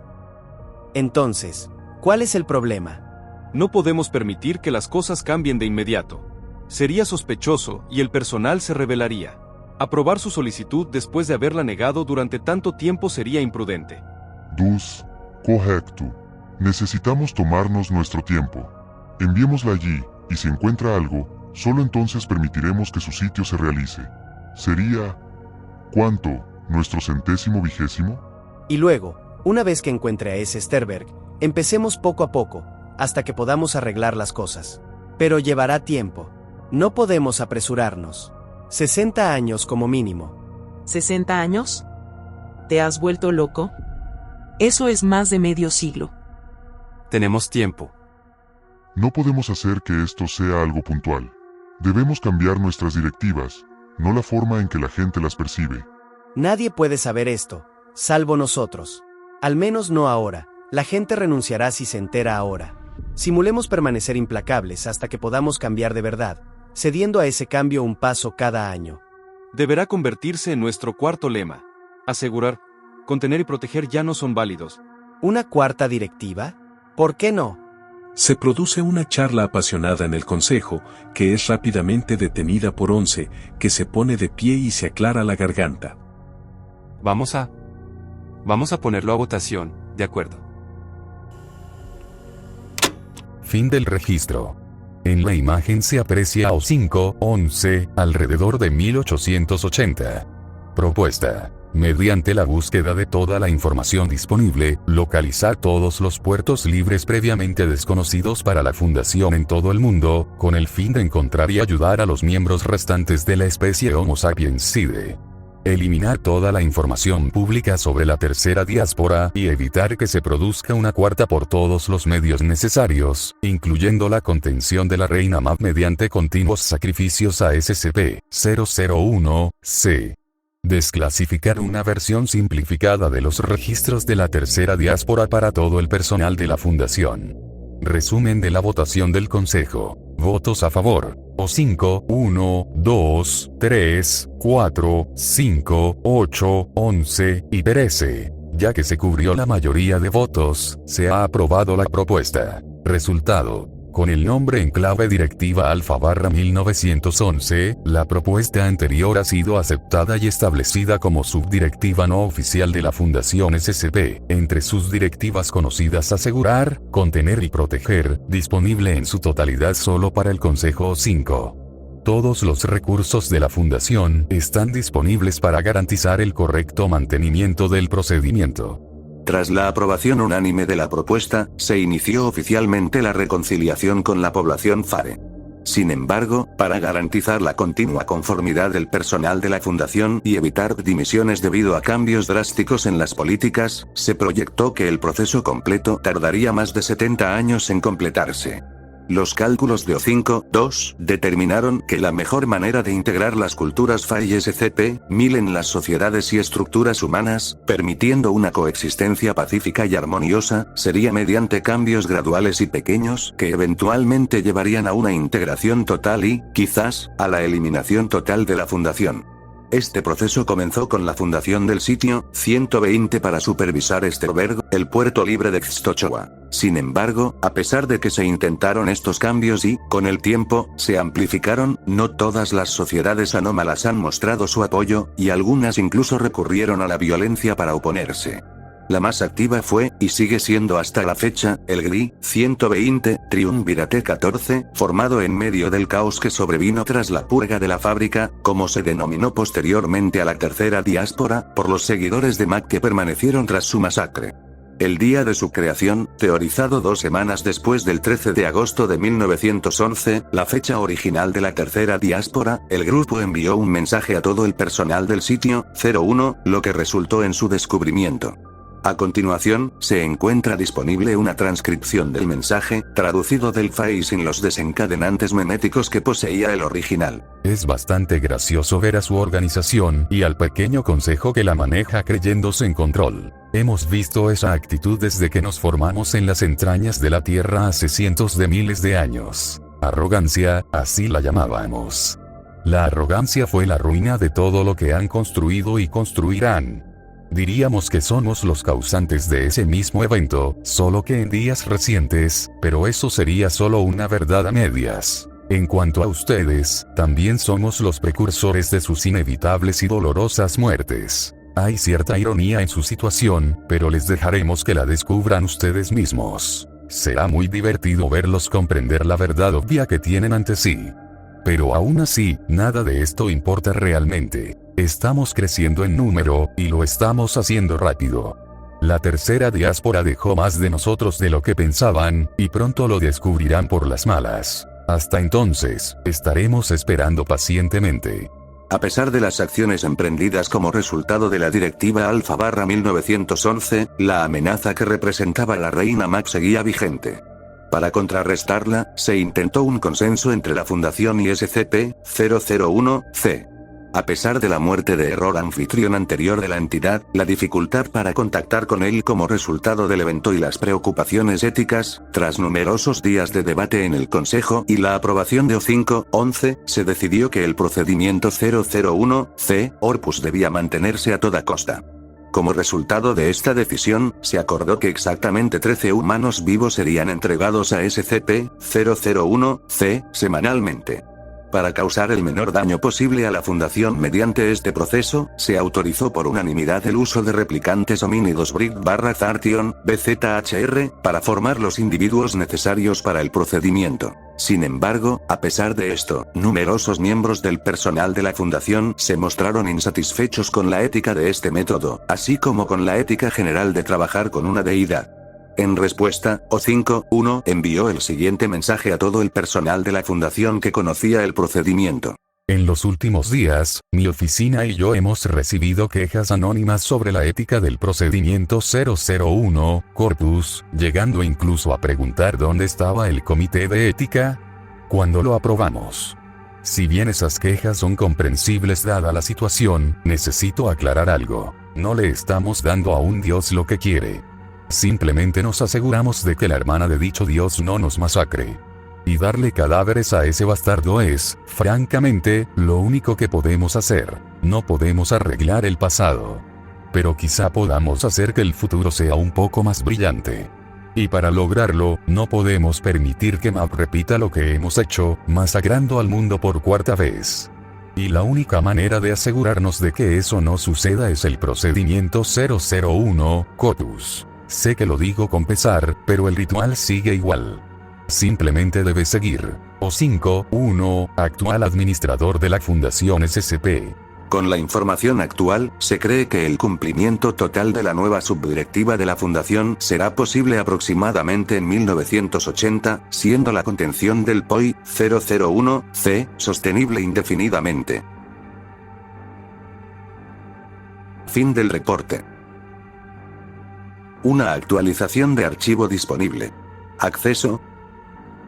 Entonces, ¿cuál es el problema? No podemos permitir que las cosas cambien de inmediato. Sería sospechoso y el personal se rebelaría. Aprobar su solicitud después de haberla negado durante tanto tiempo sería imprudente. Dus, correcto. Necesitamos tomarnos nuestro tiempo. Enviémosla allí, y si encuentra algo, solo entonces permitiremos que su sitio se realice. Sería... ¿cuánto? ¿Nuestro 120º? Y luego, una vez que encuentre a ese Sterberg, empecemos poco a poco, hasta que podamos arreglar las cosas. Pero llevará tiempo. No podemos apresurarnos. 60 años como mínimo. ¿60 años? ¿Te has vuelto loco? Eso es más de medio siglo. Tenemos tiempo. No podemos hacer que esto sea algo puntual. Debemos cambiar nuestras directivas, no la forma en que la gente las percibe. Nadie puede saber esto, salvo nosotros. Al menos no ahora. La gente renunciará si se entera ahora. Simulemos permanecer implacables hasta que podamos cambiar de verdad, cediendo a ese cambio un paso cada año. Deberá convertirse en nuestro cuarto lema. Asegurar Contener y proteger ya no son válidos. ¿Una cuarta directiva? ¿Por qué no? Se produce una charla apasionada en el consejo, que es rápidamente detenida por 11, que se pone de pie y se aclara la garganta. Vamos a ponerlo a votación, ¿de acuerdo? Fin del registro. En la imagen se aprecia a O5-11, alrededor de 1880. Propuesta. Mediante la búsqueda de toda la información disponible, localizar todos los puertos libres previamente desconocidos para la Fundación en todo el mundo, con el fin de encontrar y ayudar a los miembros restantes de la especie Homo sapienside. Eliminar toda la información pública sobre la tercera diáspora y evitar que se produzca una cuarta por todos los medios necesarios, incluyendo la contención de la reina Mab mediante continuos sacrificios a SCP-001-C. Desclasificar una versión simplificada de los registros de la tercera diáspora para todo el personal de la Fundación. Resumen de la votación del Consejo. Votos a favor. O5, 1, 2, 3, 4, 5, 8, 11 y 13. Ya que se cubrió la mayoría de votos, se ha aprobado la propuesta. Resultado. Con el nombre en clave Directiva Alfa/1911, la propuesta anterior ha sido aceptada y establecida como subdirectiva no oficial de la Fundación SCP, entre sus directivas conocidas asegurar, contener y proteger, disponible en su totalidad solo para el Consejo O5. Todos los recursos de la Fundación están disponibles para garantizar el correcto mantenimiento del procedimiento. Tras la aprobación unánime de la propuesta, se inició oficialmente la reconciliación con la población FARE. Sin embargo, para garantizar la continua conformidad del personal de la Fundación y evitar dimisiones debido a cambios drásticos en las políticas, se proyectó que el proceso completo tardaría más de 70 años en completarse. Los cálculos de O5-2 determinaron que la mejor manera de integrar las culturas FARE y SCP-1000 en las sociedades y estructuras humanas, permitiendo una coexistencia pacífica y armoniosa, sería mediante cambios graduales y pequeños que eventualmente llevarían a una integración total y, quizás, a la eliminación total de la Fundación. Este proceso comenzó con la fundación del sitio 120 para supervisar Esterberg, el puerto libre de Xtochoa. Sin embargo, a pesar de que se intentaron estos cambios y, con el tiempo, se amplificaron, no todas las sociedades anómalas han mostrado su apoyo, y algunas incluso recurrieron a la violencia para oponerse. La más activa fue, y sigue siendo hasta la fecha, el GRI 120 Triumvirate 14, formado en medio del caos que sobrevino tras la purga de la fábrica, como se denominó posteriormente a la tercera diáspora, por los seguidores de Mac que permanecieron tras su masacre. El día de su creación, teorizado 2 semanas después del 13 de agosto de 1911, la fecha original de la tercera diáspora, el grupo envió un mensaje a todo el personal del sitio 01, lo que resultó en su descubrimiento. A continuación, se encuentra disponible una transcripción del mensaje, traducido del FAI sin los desencadenantes meméticos que poseía el original. Es bastante gracioso ver a su organización y al pequeño consejo que la maneja creyéndose en control. Hemos visto esa actitud desde que nos formamos en las entrañas de la Tierra hace cientos de miles de años. Arrogancia, así la llamábamos. La arrogancia fue la ruina de todo lo que han construido y construirán. Diríamos que somos los causantes de ese mismo evento, solo que en días recientes, pero eso sería solo una verdad a medias. En cuanto a ustedes, también somos los precursores de sus inevitables y dolorosas muertes. Hay cierta ironía en su situación, pero les dejaremos que la descubran ustedes mismos. Será muy divertido verlos comprender la verdad obvia que tienen ante sí. Pero aún así, nada de esto importa realmente. Estamos creciendo en número, y lo estamos haciendo rápido. La tercera diáspora dejó más de nosotros de lo que pensaban, y pronto lo descubrirán por las malas. Hasta entonces, estaremos esperando pacientemente. A pesar de las acciones emprendidas como resultado de la Directiva Alfa/1911, la amenaza que representaba la Reina Mac seguía vigente. Para contrarrestarla, se intentó un consenso entre la Fundación y SCP-001-C. A pesar de la muerte de error anfitrión anterior de la entidad, la dificultad para contactar con él como resultado del evento y las preocupaciones éticas, tras numerosos días de debate en el Consejo y la aprobación de O5-11, se decidió que el procedimiento 001-C Orpus debía mantenerse a toda costa. Como resultado de esta decisión, se acordó que exactamente 13 humanos vivos serían entregados a SCP-001-C semanalmente. Para causar el menor daño posible a la Fundación mediante este proceso, se autorizó por unanimidad el uso de replicantes homínidos Brick/Zartion, BZHR, para formar los individuos necesarios para el procedimiento. Sin embargo, a pesar de esto, numerosos miembros del personal de la Fundación se mostraron insatisfechos con la ética de este método, así como con la ética general de trabajar con una deidad. En respuesta, O5-1 envió el siguiente mensaje a todo el personal de la Fundación que conocía el procedimiento. En los últimos días, mi oficina y yo hemos recibido quejas anónimas sobre la ética del procedimiento 001, Corpus, llegando incluso a preguntar dónde estaba el comité de ética cuando lo aprobamos. Si bien esas quejas son comprensibles dada la situación, necesito aclarar algo. No le estamos dando a un dios lo que quiere. Simplemente nos aseguramos de que la hermana de dicho dios no nos masacre. Y darle cadáveres a ese bastardo es, francamente, lo único que podemos hacer. No podemos arreglar el pasado. Pero quizá podamos hacer que el futuro sea un poco más brillante. Y para lograrlo, no podemos permitir que Map repita lo que hemos hecho, masacrando al mundo por cuarta vez. Y la única manera de asegurarnos de que eso no suceda es el procedimiento 001, Cotus. Sé que lo digo con pesar, pero el ritual sigue igual. Simplemente debe seguir. O5-1, actual administrador de la Fundación SCP. Con la información actual, se cree que el cumplimiento total de la nueva subdirectiva de la Fundación será posible aproximadamente en 1980, siendo la contención del POI-001-C sostenible indefinidamente. Fin del reporte. Una actualización de archivo disponible. Acceso.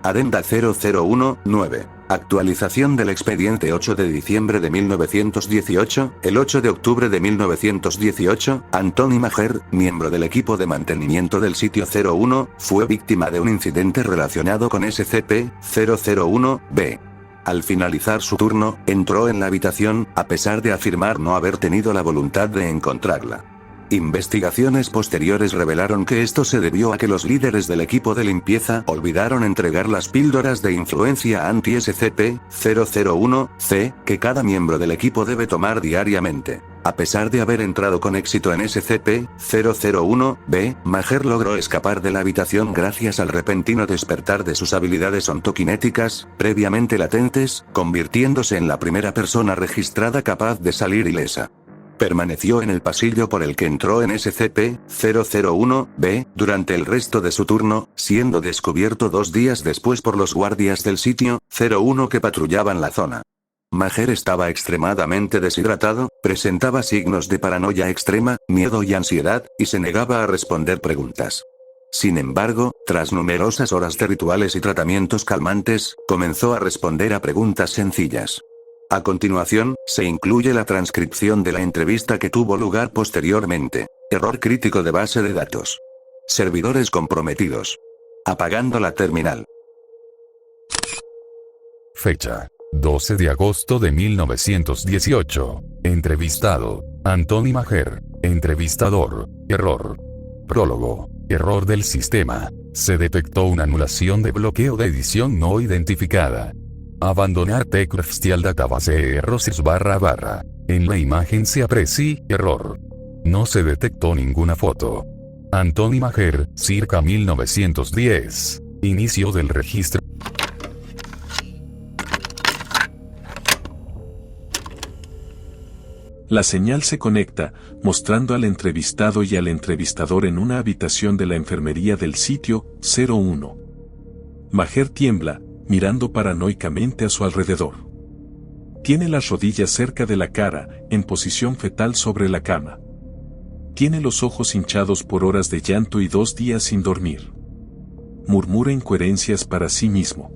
Adenda 001-9. Actualización del expediente 8 de diciembre de 1918. El 8 de octubre de 1918, Antoni Maher, miembro del equipo de mantenimiento del sitio 01, fue víctima de un incidente relacionado con SCP-001-B. Al finalizar su turno, entró en la habitación, a pesar de afirmar no haber tenido la voluntad de encontrarla. Investigaciones posteriores revelaron que esto se debió a que los líderes del equipo de limpieza olvidaron entregar las píldoras de influencia anti-SCP-001-C que cada miembro del equipo debe tomar diariamente. A pesar de haber entrado con éxito en SCP-001-B, Maher logró escapar de la habitación gracias al repentino despertar de sus habilidades ontokinéticas, previamente latentes, convirtiéndose en la primera persona registrada capaz de salir ilesa. Permaneció en el pasillo por el que entró en SCP-001-B durante el resto de su turno, siendo descubierto 2 días después por los guardias del sitio 01 que patrullaban la zona. Maher estaba extremadamente deshidratado, presentaba signos de paranoia extrema, miedo y ansiedad, y se negaba a responder preguntas. Sin embargo, tras numerosas horas de rituales y tratamientos calmantes, comenzó a responder a preguntas sencillas. A continuación, se incluye la transcripción de la entrevista que tuvo lugar posteriormente. Error crítico de base de datos. Servidores comprometidos. Apagando la terminal. Fecha: 12 de agosto de 1918. Entrevistado: Antoni Maher. Entrevistador: error. Prólogo: error del sistema. Se detectó una anulación de bloqueo de edición no identificada. Abandonar Tecrefstial Database errores //. En la imagen se aprecia error. No se detectó ninguna foto. Antoni Maher, circa 1910. Inicio del registro. La señal se conecta, mostrando al entrevistado y al entrevistador en una habitación de la enfermería del sitio 01. Maher tiembla, mirando paranoicamente a su alrededor. Tiene las rodillas cerca de la cara, en posición fetal sobre la cama. Tiene los ojos hinchados por horas de llanto y 2 días sin dormir. Murmura incoherencias para sí mismo.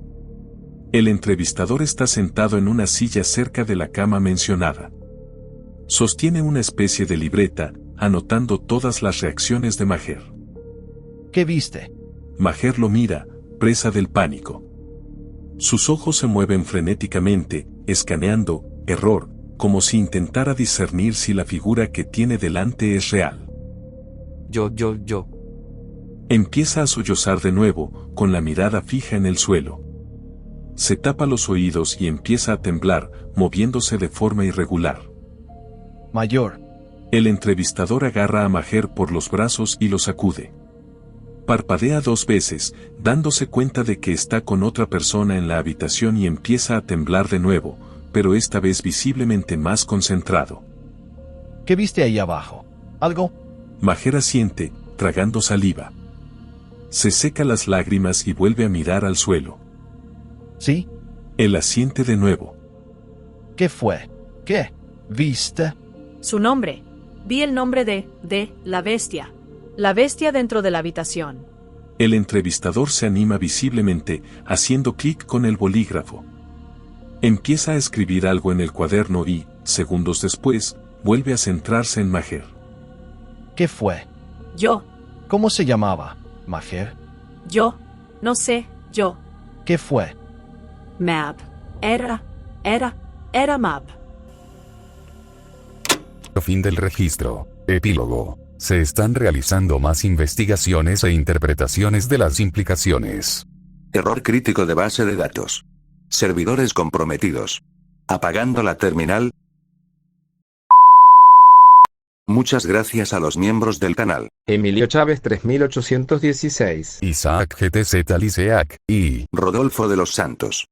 El entrevistador está sentado en una silla cerca de la cama mencionada. Sostiene una especie de libreta, anotando todas las reacciones de Maher. ¿Qué viste? Maher lo mira, presa del pánico. Sus ojos se mueven frenéticamente, escaneando, error, como si intentara discernir si la figura que tiene delante es real. Yo. Empieza a sollozar de nuevo, con la mirada fija en el suelo. Se tapa los oídos y empieza a temblar, moviéndose de forma irregular. Mayor. El entrevistador agarra a Maher por los brazos y lo sacude. Parpadea 2 veces, dándose cuenta de que está con otra persona en la habitación y empieza a temblar de nuevo, pero esta vez visiblemente más concentrado. ¿Qué viste ahí abajo? ¿Algo? Maher asiente, tragando saliva. Se seca las lágrimas y vuelve a mirar al suelo. ¿Sí? Él asiente de nuevo. ¿Qué fue? ¿Qué? ¿Viste? Su nombre. Vi el nombre de la bestia. La bestia dentro de la habitación. El entrevistador se anima visiblemente, haciendo clic con el bolígrafo. Empieza a escribir algo en el cuaderno y, segundos después, vuelve a centrarse en Maher. ¿Qué fue? Yo. ¿Cómo se llamaba? ¿Maher? Yo. No sé, yo. ¿Qué fue? Mab. Era Mab. Fin del registro. Epílogo. Se están realizando más investigaciones e interpretaciones de las implicaciones. Error crítico de base de datos. Servidores comprometidos. Apagando la terminal. Muchas gracias a los miembros del canal. Emilio Chávez 3816. Isaac GTZ Liceac y Rodolfo de los Santos.